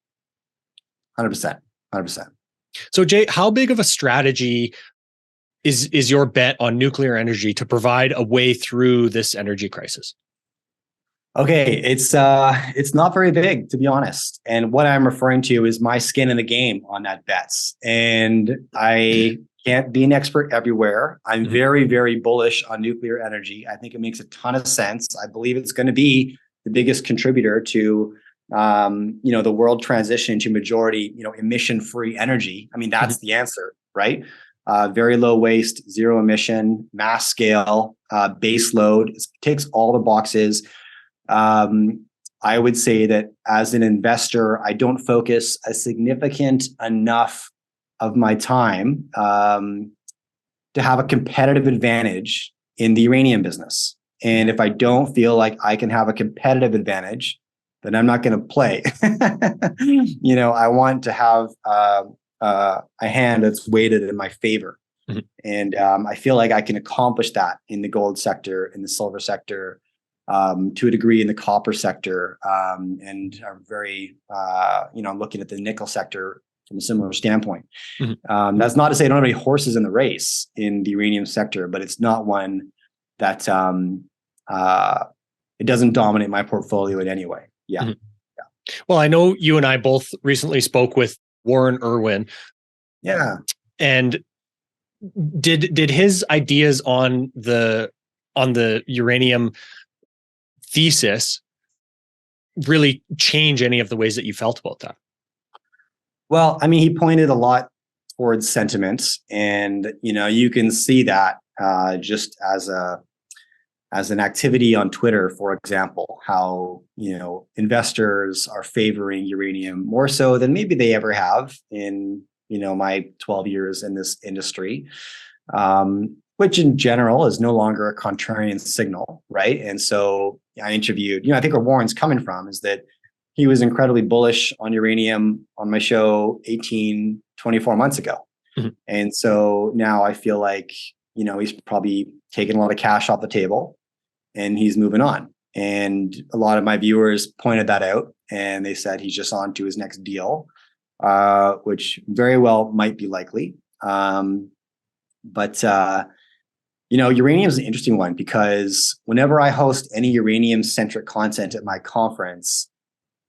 100%. 100%. So Jay, how big of a strategy is your bet on nuclear energy to provide a way through this energy crisis? Okay, it's not very big, to be honest. And what I'm referring to is my skin in the game on that bets. And I can't be an expert everywhere. I'm very, very bullish on nuclear energy. I think it makes a ton of sense. I believe it's going to be the biggest contributor to the world transition to majority, emission-free energy. I mean, that's the answer, right? Very low waste, zero emission, mass scale, base load. It ticks all the boxes. I would say that as an investor, I don't focus a significant enough of my time to have a competitive advantage in the uranium business. And if I don't feel like I can have a competitive advantage, then I'm not going to play. I want to have a hand that's weighted in my favor. Mm-hmm. And I feel like I can accomplish that in the gold sector, in the silver sector, to a degree in the copper sector, and are very, I'm looking at the nickel sector from a similar standpoint. Mm-hmm. That's not to say I don't have any horses in the race in the uranium sector, but it's not one that it doesn't dominate my portfolio in any way. Yeah. Mm-hmm. Yeah. Well, I know you and I both recently spoke with Warren Irwin. Yeah. And did his ideas on the uranium thesis really change any of the ways that you felt about that? Well, I mean, he pointed a lot towards sentiment, and you can see that just as an activity on Twitter, for example, how investors are favoring uranium more so than maybe they ever have in my 12 years in this industry, which in general is no longer a contrarian signal, right? And so I interviewed, I think where Warren's coming from is that he was incredibly bullish on uranium on my show 24 months ago. Mm-hmm. And so now I feel like, he's probably taken a lot of cash off the table and he's moving on. And a lot of my viewers pointed that out and they said he's just on to his next deal, which very well might be likely. But uranium is an interesting one because whenever I host any uranium-centric content at my conference,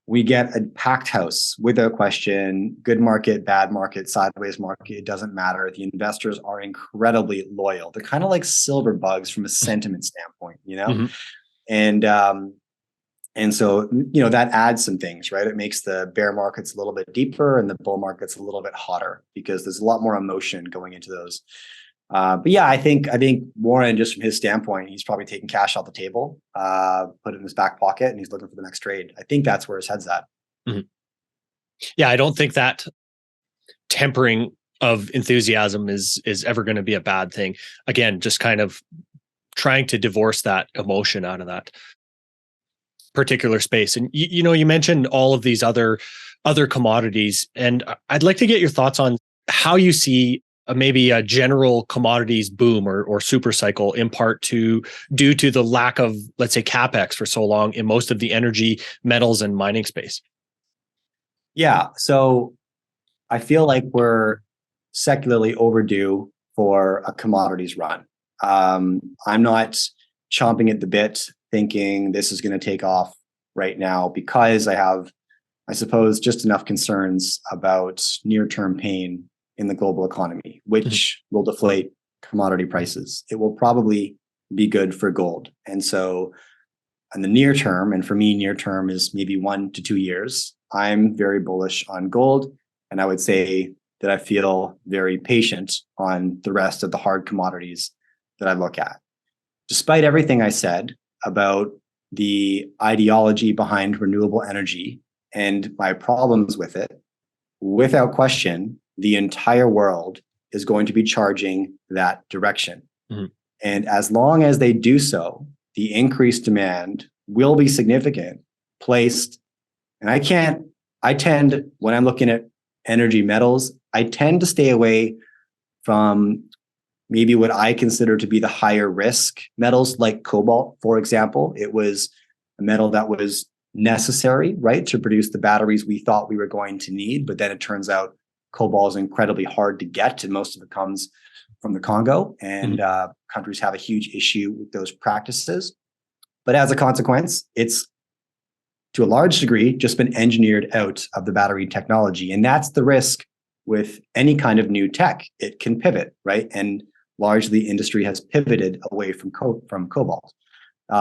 we get a packed house without question. Good market, bad market, sideways market, it doesn't matter. The investors are incredibly loyal. They're kind of like silver bugs from a sentiment standpoint, Mm-hmm. And so, that adds some things, right? It makes the bear markets a little bit deeper and the bull markets a little bit hotter because there's a lot more emotion going into those. But yeah, I think Warren, just from his standpoint, he's probably taking cash off the table, put it in his back pocket, and he's looking for the next trade. I think that's where his head's at. Mm-hmm. Yeah, I don't think that tempering of enthusiasm is ever going to be a bad thing. Again, just kind of trying to divorce that emotion out of that particular space. And you mentioned all of these other commodities, and I'd like to get your thoughts on how you see maybe a general commodities boom or super cycle in part due to the lack of, let's say, capex for so long in most of the energy, metals, and mining space. Yeah, so I feel like we're secularly overdue for a commodities run. I'm not chomping at the bit thinking this is going to take off right now because I have, I suppose, just enough concerns about near-term pain in the global economy, which will deflate commodity prices. It will probably be good for gold. And so in the near term, and for me, near term is maybe 1 to 2 years, I'm very bullish on gold. And I would say that I feel very patient on the rest of the hard commodities that I look at. despite everything I said about the ideology behind renewable energy and my problems with it, without question, the entire world is going to be charging that direction. Mm-hmm. And as long as they do so, the increased demand will be significant, placed. And I tend, when I'm looking at energy metals, I tend to stay away from maybe what I consider to be the higher risk metals like cobalt, for example. It was a metal that was necessary, right, to produce the batteries we thought we were going to need. But then it turns out cobalt is incredibly hard to get, and most of it comes from the Congo. And countries have a huge issue with those practices. But as a consequence, it's to a large degree just been engineered out of the battery technology. And that's the risk with any kind of new tech. It can pivot, right? And largely industry has pivoted away from cobalt.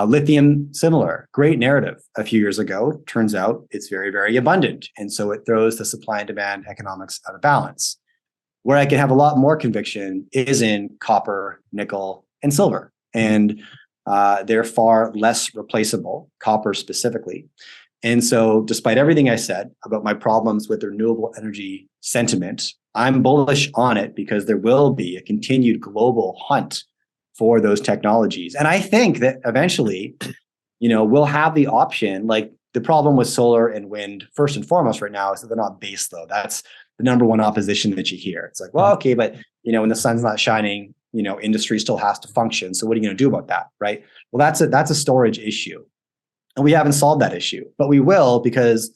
Lithium, similar, great narrative a few years ago. Turns out it's very, very abundant. And so it throws the supply and demand economics out of balance. Where I can have a lot more conviction is in copper, nickel, and silver. And they're far less replaceable, copper specifically. And so despite everything I said about my problems with the renewable energy sentiment, I'm bullish on it because there will be a continued global hunt for those technologies. And I think that eventually, we'll have the option. Like, the problem with solar and wind, first and foremost right now, is that they're not base load. That's the number one opposition that you hear. It's like, well, okay, but when the sun's not shining, industry still has to function. So what are you going to do about that, right? Well, that's a storage issue. And we haven't solved that issue, but we will, because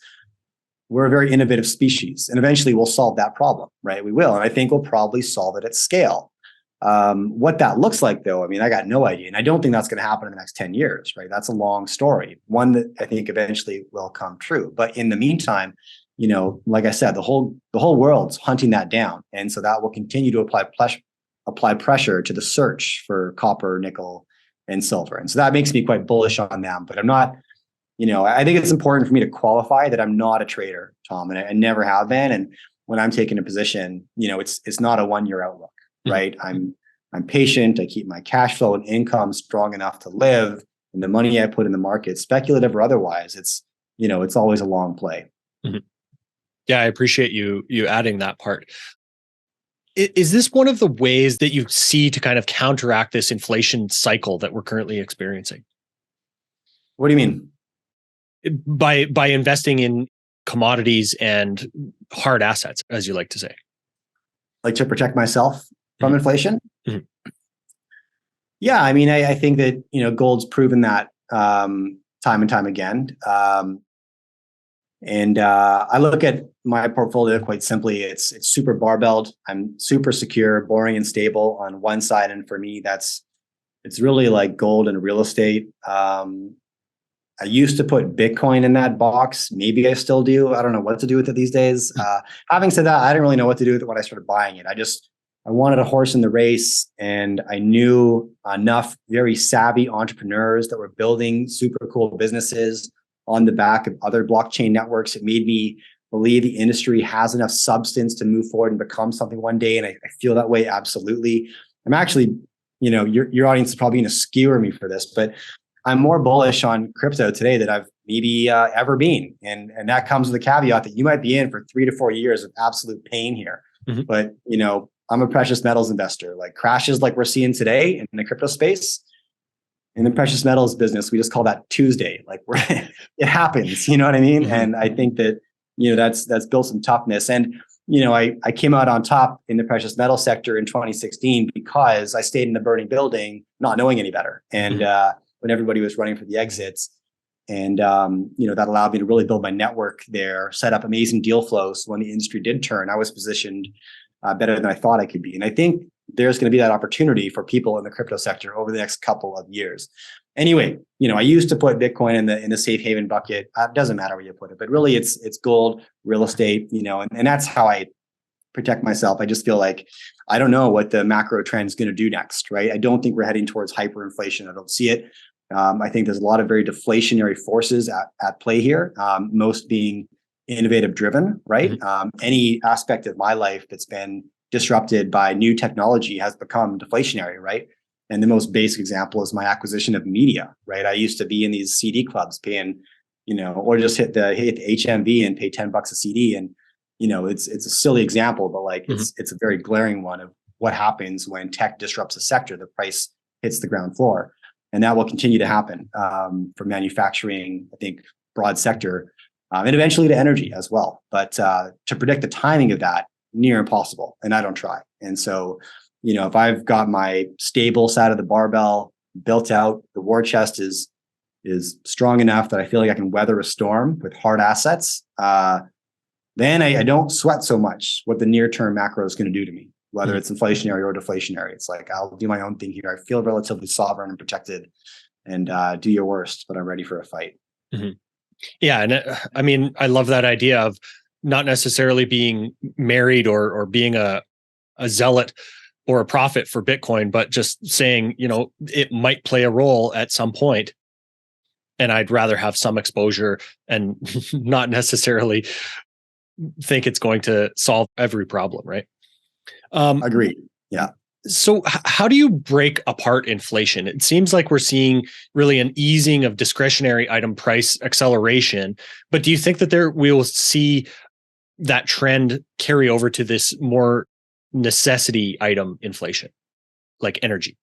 we're a very innovative species, and eventually we'll solve that problem, right? We will. And I think we'll probably solve it at scale. What that looks like, though, I got no idea. And I don't think that's going to happen in the next 10 years, right? That's a long story, one that I think eventually will come true. But in the meantime, like I said, the whole world's hunting that down. And so that will continue to apply pressure to the search for copper, nickel, and silver. And so that makes me quite bullish on them. But I'm not, I think it's important for me to qualify that I'm not a trader, Tom, and I never have been. And when I'm taking a position, it's not a 1-year outlook, right? I'm patient. I keep my cash flow and income strong enough to live, and the money I put in the market, speculative or otherwise, it's always a long play. Mm-hmm. Yeah, I appreciate you adding that part. Is this one of the ways that you see to kind of counteract this inflation cycle that we're currently experiencing? What do you mean? By investing in commodities and hard assets, as you like to say. Like to protect myself from inflation? Mm-hmm. Yeah, I think that, gold's proven that time and time again. And I look at my portfolio quite simply. It's super barbelled. I'm super secure, boring, and stable on one side. And for me, it's really like gold and real estate. I used to put Bitcoin in that box. Maybe I still do. I don't know what to do with it these days. Having said that, I didn't really know what to do with it when I started buying it. I wanted a horse in the race, and I knew enough very savvy entrepreneurs that were building super cool businesses on the back of other blockchain networks. It made me believe the industry has enough substance to move forward and become something one day. And I feel that way. Absolutely. I'm actually, your audience is probably going to skewer me for this, but I'm more bullish on crypto today than I've maybe ever been. And that comes with a caveat that you might be in for 3 to 4 years of absolute pain here. Mm-hmm. But, I'm a precious metals investor. Like crashes like we're seeing today in the crypto space, in the precious metals business, we just call that Tuesday. Like it happens, you know what I mean? Mm-hmm. And I think that, that's built some toughness. And, I came out on top in the precious metal sector in 2016 because I stayed in the burning building, not knowing any better. And when everybody was running for the exits, and, that allowed me to really build my network there, set up amazing deal flows. So when the industry did turn, I was positioned better than I thought I could be. And I think there's going to be that opportunity for people in the crypto sector over the next couple of years. Anyway, I used to put Bitcoin in the safe haven bucket. It doesn't matter where you put it, but really it's gold, real estate, and that's how I protect myself. I just feel like I don't know what the macro trend is going to do next, right? I don't think we're heading towards hyperinflation. I don't see it. I think there's a lot of very deflationary forces at play here, most being innovative driven, right? Mm-hmm. Any aspect of my life that's been disrupted by new technology has become deflationary, right? And the most basic example is my acquisition of media, right? I used to be in these CD clubs paying, or just hit the HMV and pay $10 a CD. And, it's a silly example, but like it's a very glaring one of what happens when tech disrupts a sector. The price hits the ground floor. And that will continue to happen for manufacturing, I think, broad sector, and eventually to energy as well. But to predict the timing of that, near impossible. And I don't try. And so, if I've got my stable side of the barbell built out, the war chest is strong enough that I feel like I can weather a storm with hard assets, then I don't sweat so much what the near-term macro is going to do to me, whether it's inflationary or deflationary. It's like, I'll do my own thing here. I feel relatively sovereign and protected, and do your worst, but I'm ready for a fight. Mm-hmm. Yeah. And I mean, I love that idea of not necessarily being married or being a zealot or a prophet for Bitcoin, but just saying, it might play a role at some point, and I'd rather have some exposure and not necessarily think it's going to solve every problem, right? Agreed. Yeah. So how do you break apart inflation? It seems like we're seeing really an easing of discretionary item price acceleration, but do you think that we will see that trend carry over to this more necessity item inflation, like energy?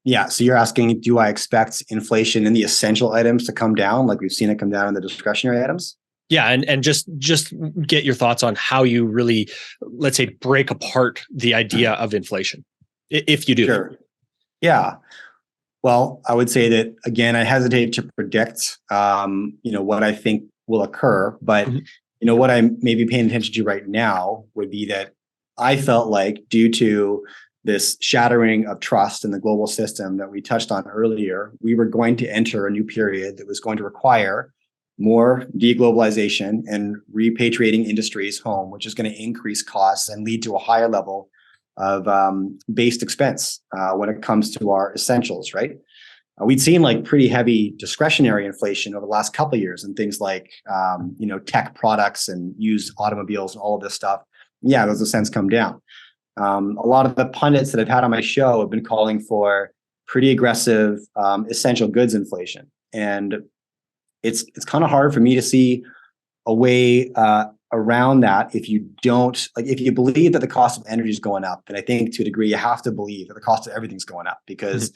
Yeah. So you're asking, do I expect inflation in the essential items to come down, like we've seen it come down in the discretionary items? Yeah, and just get your thoughts on how you really, let's say, break apart the idea of inflation, if you do. Sure. Yeah. Well, I would say that, again, I hesitate to predict, what I think will occur, but what I'm maybe paying attention to right now would be that I felt like, due to this shattering of trust in the global system that we touched on earlier, we were going to enter a new period that was going to require more deglobalization and repatriating industries home, which is going to increase costs and lead to a higher level of based expense when it comes to our essentials, right? We'd seen like pretty heavy discretionary inflation over the last couple of years and things like, tech products and used automobiles and all of this stuff. Yeah, those have since come down. A lot of the pundits that I've had on my show have been calling for pretty aggressive essential goods inflation. And it's kind of hard for me to see a way around that if you don't, like, if you believe that the cost of energy is going up. And I think to a degree, you have to believe that the cost of everything's going up, because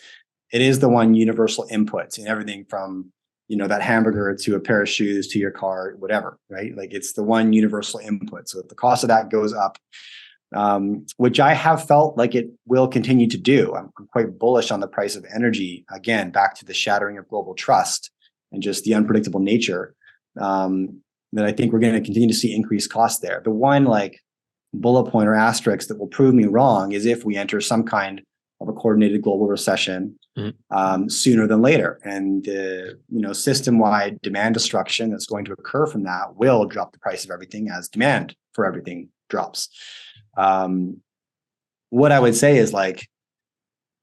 it is the one universal input in everything from, that hamburger to a pair of shoes to your car, whatever, right? Like, it's the one universal input. So if the cost of that goes up, which I have felt like it will continue to do, I'm quite bullish on the price of energy. Again, back to the shattering of global trust and just the unpredictable nature, that I think we're going to continue to see increased costs there. The one like bullet point or asterisk that will prove me wrong is if we enter some kind of a coordinated global recession sooner than later, and the system-wide demand destruction that's going to occur from that will drop the price of everything as demand for everything drops. What I would say is that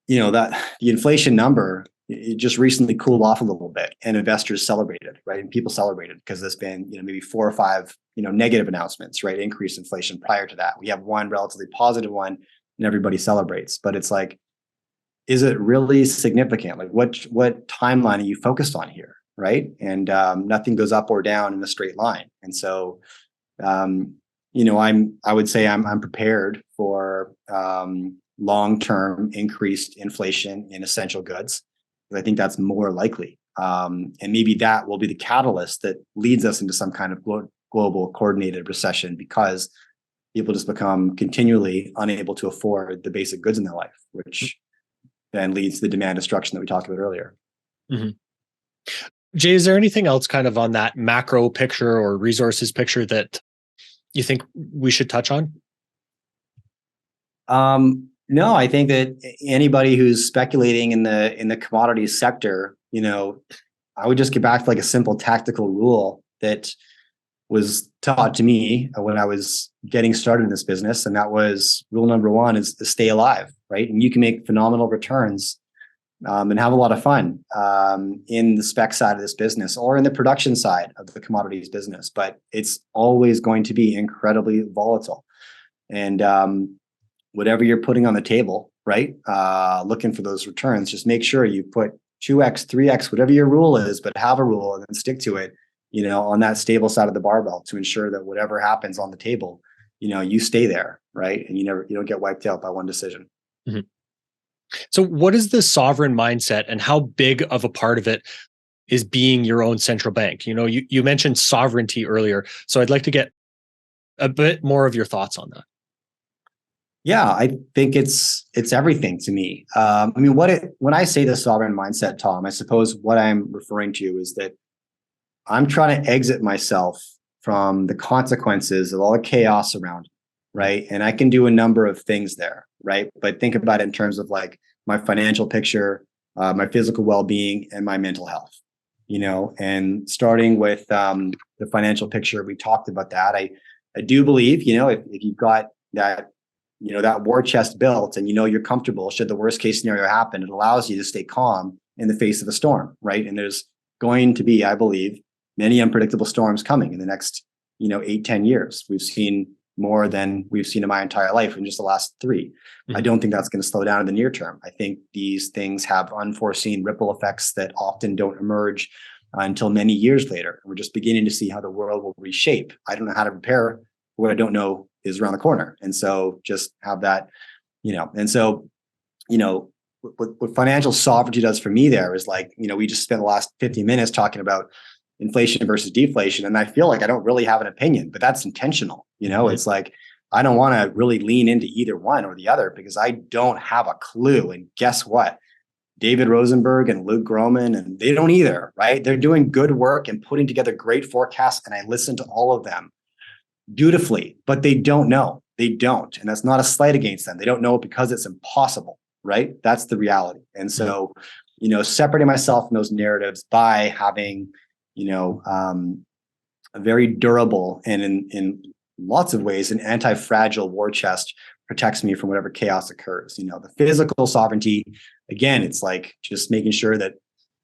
the inflation number, it just recently cooled off a little bit, and investors celebrated, right? And people celebrated because there's been, maybe 4 or 5, negative announcements, right? Increased inflation prior to that. We have one relatively positive one and everybody celebrates, but it's like, is it really significant? Like, what timeline are you focused on here? Right. And nothing goes up or down in a straight line. And so, I would say I'm prepared for long-term increased inflation in essential goods. I think that's more likely. And maybe that will be the catalyst that leads us into some kind of global coordinated recession, because people just become continually unable to afford the basic goods in their life, which then leads to the demand destruction that we talked about earlier. Jay, is there anything else kind of on that macro picture or resources picture that you think we should touch on? No, I think that anybody who's speculating in the commodities sector, I would just get back to like a simple tactical rule that was taught to me when I was getting started in this business. And that was rule number 1 is to stay alive, right? And you can make phenomenal returns and have a lot of fun in the spec side of this business or in the production side of the commodities business, but it's always going to be incredibly volatile. And whatever you're putting on the table, right? Looking for those returns. Just make sure you put 2x, 3x, whatever your rule is, but have a rule and then stick to it, on that stable side of the barbell to ensure that whatever happens on the table, you stay there, right? And you don't get wiped out by one decision. Mm-hmm. So what is the sovereign mindset, and how big of a part of it is being your own central bank? You mentioned sovereignty earlier, so I'd like to get a bit more of your thoughts on that. Yeah, I think it's everything to me. When I say the sovereign mindset, Tom, I suppose what I'm referring to is that I'm trying to exit myself from the consequences of all the chaos around, right? And I can do a number of things there, right? But think about it in terms of like my financial picture, my physical well-being, and my mental health. And starting with the financial picture, we talked about that. I do believe, if you've got that, that war chest built and you're comfortable, should the worst case scenario happen, it allows you to stay calm in the face of a storm, right? And there's going to be, I believe, many unpredictable storms coming in the next, 8-10 years. We've seen more than we've seen in my entire life in just the last 3. Mm-hmm. I don't think that's going to slow down in the near term. I think these things have unforeseen ripple effects that often don't emerge until many years later. And we're just beginning to see how the world will reshape. I don't know how to prepare for what I don't know is around the corner. And so just have that, what financial sovereignty does for me there is like, we just spent the last 50 minutes talking about inflation versus deflation. And I feel like I don't really have an opinion, but that's intentional. Mm-hmm. It's like, I don't want to really lean into either one or the other because I don't have a clue. And guess what? David Rosenberg and Luke Groman, and they don't either, right? They're doing good work and putting together great forecasts. And I listen to all of them dutifully, but they don't know. They don't. And that's not a slight against them. They don't know because it's impossible, right? That's the reality. And so, separating myself from those narratives by having, a very durable and in lots of ways, an anti-fragile war chest protects me from whatever chaos occurs. The physical sovereignty, again, it's like just making sure that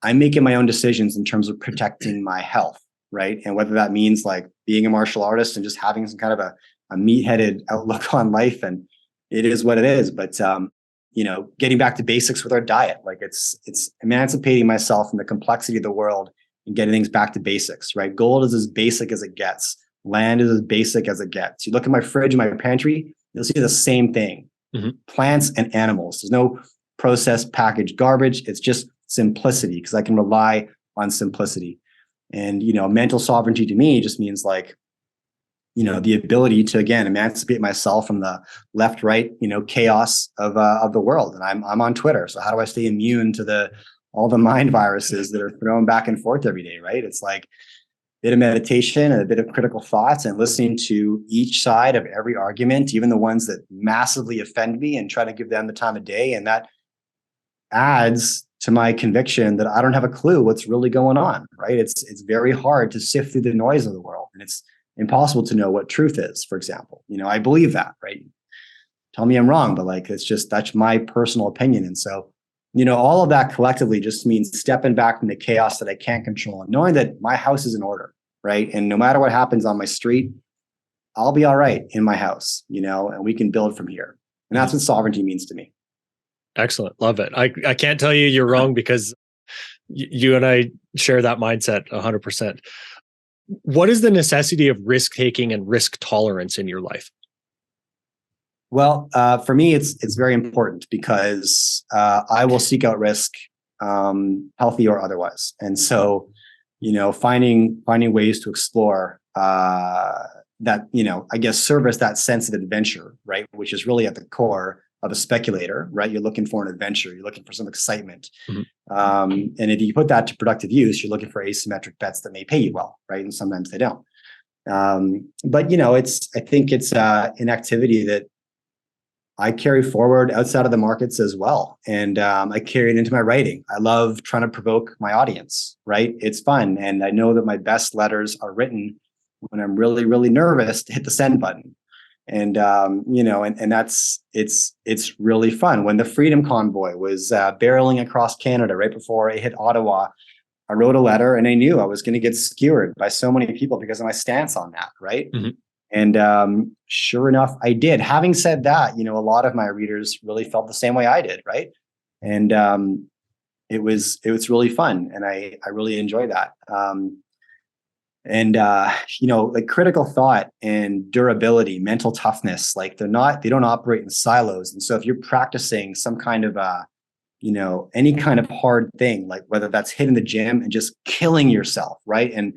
I'm making my own decisions in terms of protecting my health, right? And whether that means like being a martial artist and just having some kind of a meat-headed outlook on life, and it is what it is. But getting back to basics with our diet, like it's emancipating myself from the complexity of the world and getting things back to basics, right? Gold is as basic as it gets. Land is as basic as it gets. You look at my fridge and my pantry, you'll see the same thing. Mm-hmm. Plants and animals. There's no processed packaged garbage. It's just simplicity because I can rely on simplicity. And, mental sovereignty to me just means like, the ability to, again, emancipate myself from the left, right, chaos of the world. And I'm on Twitter. So how do I stay immune to all the mind viruses that are thrown back and forth every day, right? It's like a bit of meditation and a bit of critical thoughts and listening to each side of every argument, even the ones that massively offend me, and try to give them the time of day. And that adds to my conviction that I don't have a clue what's really going on, right? It's very hard to sift through the noise of the world, and it's impossible to know what truth is, for example. I believe that, right? Tell me I'm wrong, but like, that's my personal opinion. And so, all of that collectively just means stepping back from the chaos that I can't control and knowing that my house is in order, right? And no matter what happens on my street, I'll be all right in my house, and we can build from here. And that's what sovereignty means to me. Excellent. Love it. I can't tell you you're wrong because you and I share that mindset 100%. What is the necessity of risk-taking and risk tolerance in your life? Well, for me, it's very important because I will seek out risk, healthy or otherwise. And so, finding ways to explore that, I guess, service that sense of adventure, right? Which is really at the core of a speculator, right? You're looking for an adventure. You're looking for some excitement. Mm-hmm. And if you put that to productive use, you're looking for asymmetric bets that may pay you well, right? And sometimes they don't. But I think it's an activity that I carry forward outside of the markets as well. And I carry it into my writing. I love trying to provoke my audience, right? It's fun. And I know that my best letters are written when I'm really, really nervous to hit the send button. And, and it's really fun. When the Freedom Convoy was barreling across Canada right before it hit Ottawa, I wrote a letter and I knew I was going to get skewered by so many people because of my stance on that, right? Mm-hmm. And sure enough, I did. Having said that, a lot of my readers really felt the same way I did, right? And it was really fun, and I really enjoy that. Like critical thought and durability, mental toughness, like they don't operate in silos. And so if you're practicing some kind of any kind of hard thing, like whether that's hitting the gym and just killing yourself, right? And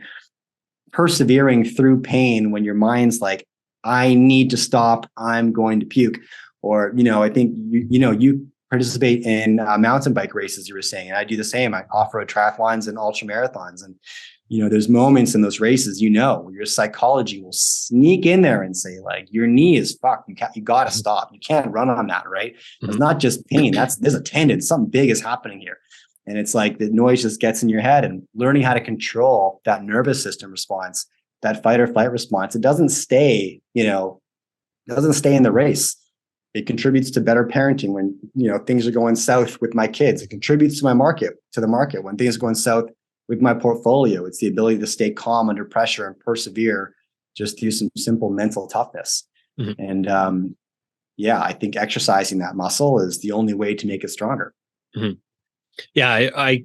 persevering through pain when your mind's like, I need to stop, I'm going to puke. Or, I think, you participate in mountain bike races, you were saying, and I do the same. I off-road triathlons and ultra marathons. And, there's moments in those races, where your psychology will sneak in there and say, like, your knee is fucked. You got to stop. You can't run on that, right? It's not just pain. There's a tendon. Something big is happening here. And it's like the noise just gets in your head, and learning how to control that nervous system response, that fight or flight response, it doesn't stay in the race. It contributes to better parenting when, things are going south with my kids. It contributes to the market when things are going south with my portfolio. It's the ability to stay calm under pressure and persevere just through some simple mental toughness. Mm-hmm. And I think exercising that muscle is the only way to make it stronger. Mm-hmm. Yeah,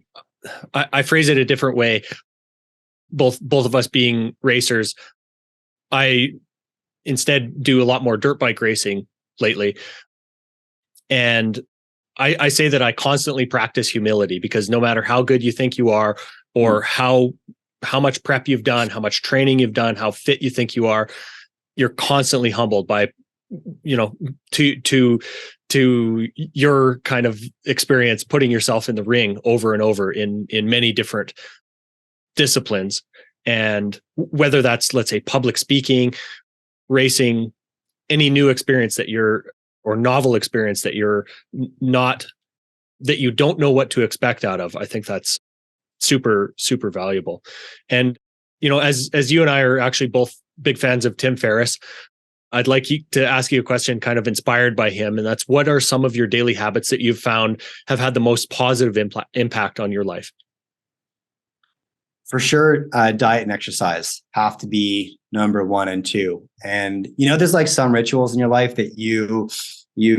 I phrase it a different way. Both of us being racers, I instead do a lot more dirt bike racing lately. And I say that I constantly practice humility, because no matter how good you think you are, or how much prep you've done, how much training you've done, how fit you think you are, you're constantly humbled by, to your kind of experience, putting yourself in the ring over and over in many different disciplines. And whether that's, let's say, public speaking, racing, any new experience or novel experience that you don't know what to expect out of, I think that's super, super valuable. And, as you and I are actually both big fans of Tim Ferriss, I'd like to ask you a question kind of inspired by him. And that's, what are some of your daily habits that you've found have had the most positive impact on your life? For sure, diet and exercise have to be number 1 and 2. And, there's like some rituals in your life that you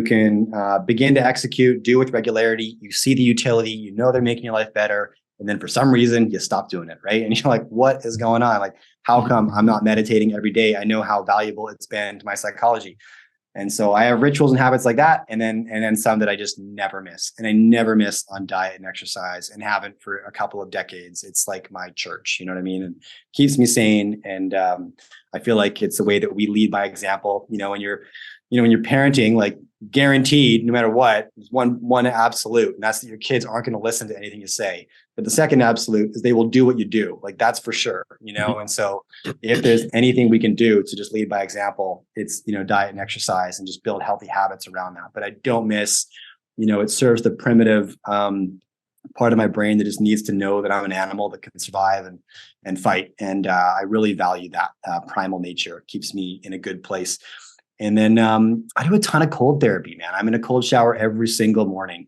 can begin to execute, do with regularity. You see the utility, they're making your life better. And then for some reason, you stop doing it, right? And you're like, what is going on? Like, how come I'm not meditating every day? I know how valuable it's been to my psychology. And so I have rituals and habits like that. And then some that I just never miss. And I never miss on diet and exercise, and haven't for a couple of decades. It's like my church, you know what I mean? And keeps me sane. And I feel like it's a way that we lead by example. When you're parenting, like, guaranteed, no matter what, one absolute, and that's that your kids aren't going to listen to anything you say. But the second absolute is they will do what you do. Like, that's for sure, Mm-hmm. And so if there's anything we can do to just lead by example, it's, diet and exercise, and just build healthy habits around that. But I don't miss, it serves the primitive part of my brain that just needs to know that I'm an animal that can survive and fight. And I really value that primal nature. It keeps me in a good place. And then I do a ton of cold therapy, man. I'm in a cold shower every single morning.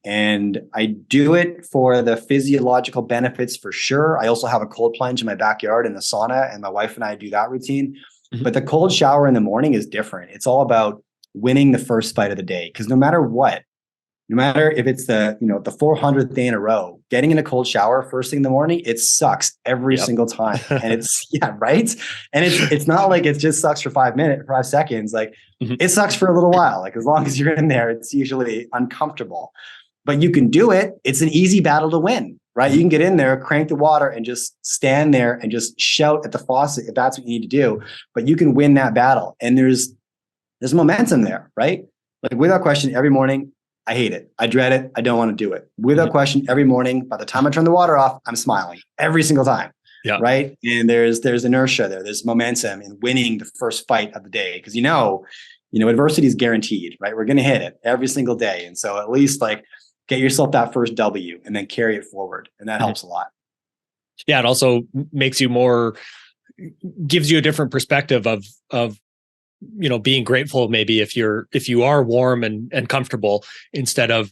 And I do it for the physiological benefits for sure. I also have a cold plunge in my backyard in the sauna, and my wife and I do that routine. Mm-hmm. But the cold shower in the morning is different. It's all about winning the first fight of the day. Because no matter if it's the 400th day in a row, getting in a cold shower first thing in the morning, it sucks every single time. And it's, right. And it's not like it just sucks for 5 seconds. Like, mm-hmm. It sucks for a little while. Like, as long as you're in there, it's usually uncomfortable, but you can do it. It's an easy battle to win, right? You can get in there, crank the water, and just stand there and just shout at the faucet if that's what you need to do. But you can win that battle. And there's momentum there, right? Like, without question, every morning, I hate it. I dread it. I don't want to do it. Without question, every morning, by the time I turn the water off, I'm smiling every single time. Yeah. Right. And there's inertia there. There's momentum in winning the first fight of the day. Because, adversity is guaranteed, right? We're going to hit it every single day. And so at least, like, get yourself that first W and then carry it forward. And that helps a lot. Yeah. It also makes you gives you a different perspective of being grateful, maybe if you are warm and comfortable, instead of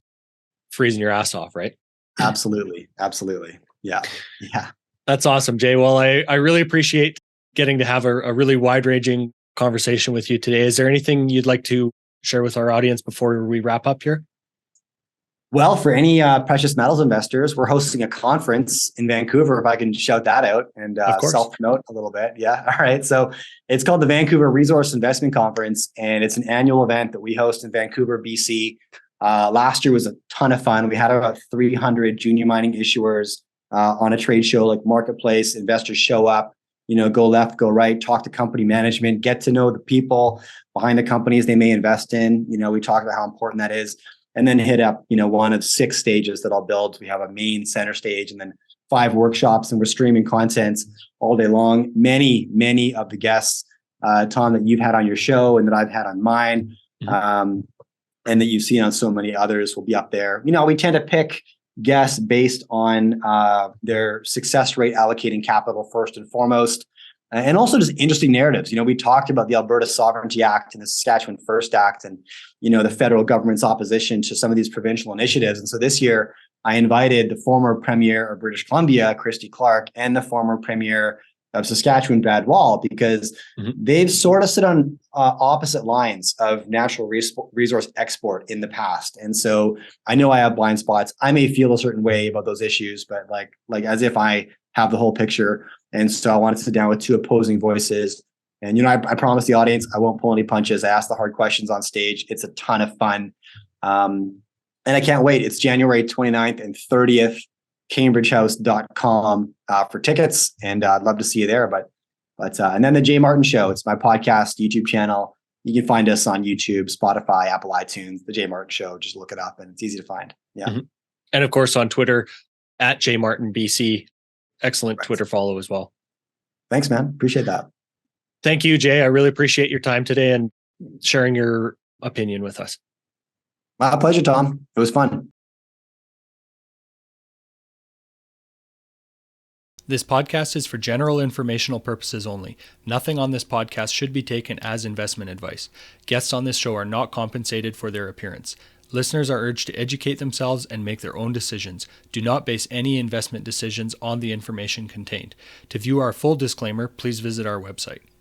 freezing your ass off, right? Absolutely. Yeah. That's awesome, Jay. Well, I really appreciate getting to have a really wide-ranging conversation with you today. Is there anything you'd like to share with our audience before we wrap up here? Well, for any precious metals investors, we're hosting a conference in Vancouver, if I can shout that out and self-promote a little bit. Yeah. All right. So it's called the Vancouver Resource Investment Conference, and it's an annual event that we host in Vancouver, BC. Last year was a ton of fun. We had about 300 junior mining issuers on a trade show like Marketplace. Investors show up, go left, go right, talk to company management, get to know the people behind the companies they may invest in. We talk about how important that is. And then hit up, one of 6 stages that I'll build. We have a main center stage and then 5 workshops, and we're streaming content all day long. Many, many of the guests, Tom, that you've had on your show and that I've had on mine, and that you've seen on so many others will be up there. We tend to pick guests based on their success rate allocating capital first and foremost, and also just interesting narratives. We talked about the Alberta Sovereignty Act and the Saskatchewan First Act and, the federal government's opposition to some of these provincial initiatives. And so this year I invited the former Premier of British Columbia, Christy Clark, and the former Premier of Saskatchewan, Brad Wall, because they've sort of sit on opposite lines of natural resource export in the past. And so I know I have blind spots. I may feel a certain way about those issues, but like as if I have the whole picture. And so I wanted to sit down with 2 opposing voices. And, I promised the audience I won't pull any punches. I ask the hard questions on stage. It's a ton of fun. And I can't wait. It's January 29th and 30th, cambridgehouse.com for tickets. And I'd love to see you there. But and then the Jay Martin Show. It's my podcast, YouTube channel. You can find us on YouTube, Spotify, Apple iTunes, the Jay Martin Show. Just look it up and it's easy to find. Yeah. And of course on Twitter at JMartinBC. Excellent Twitter follow as well. Thanks, man. Appreciate that. Thank you, Jay. I really appreciate your time today and sharing your opinion with us. My pleasure, Tom. It was fun. This podcast is for general informational purposes only. Nothing on this podcast should be taken as investment advice. Guests on this show are not compensated for their appearance. Listeners are urged to educate themselves and make their own decisions. Do not base any investment decisions on the information contained. To view our full disclaimer, please visit our website.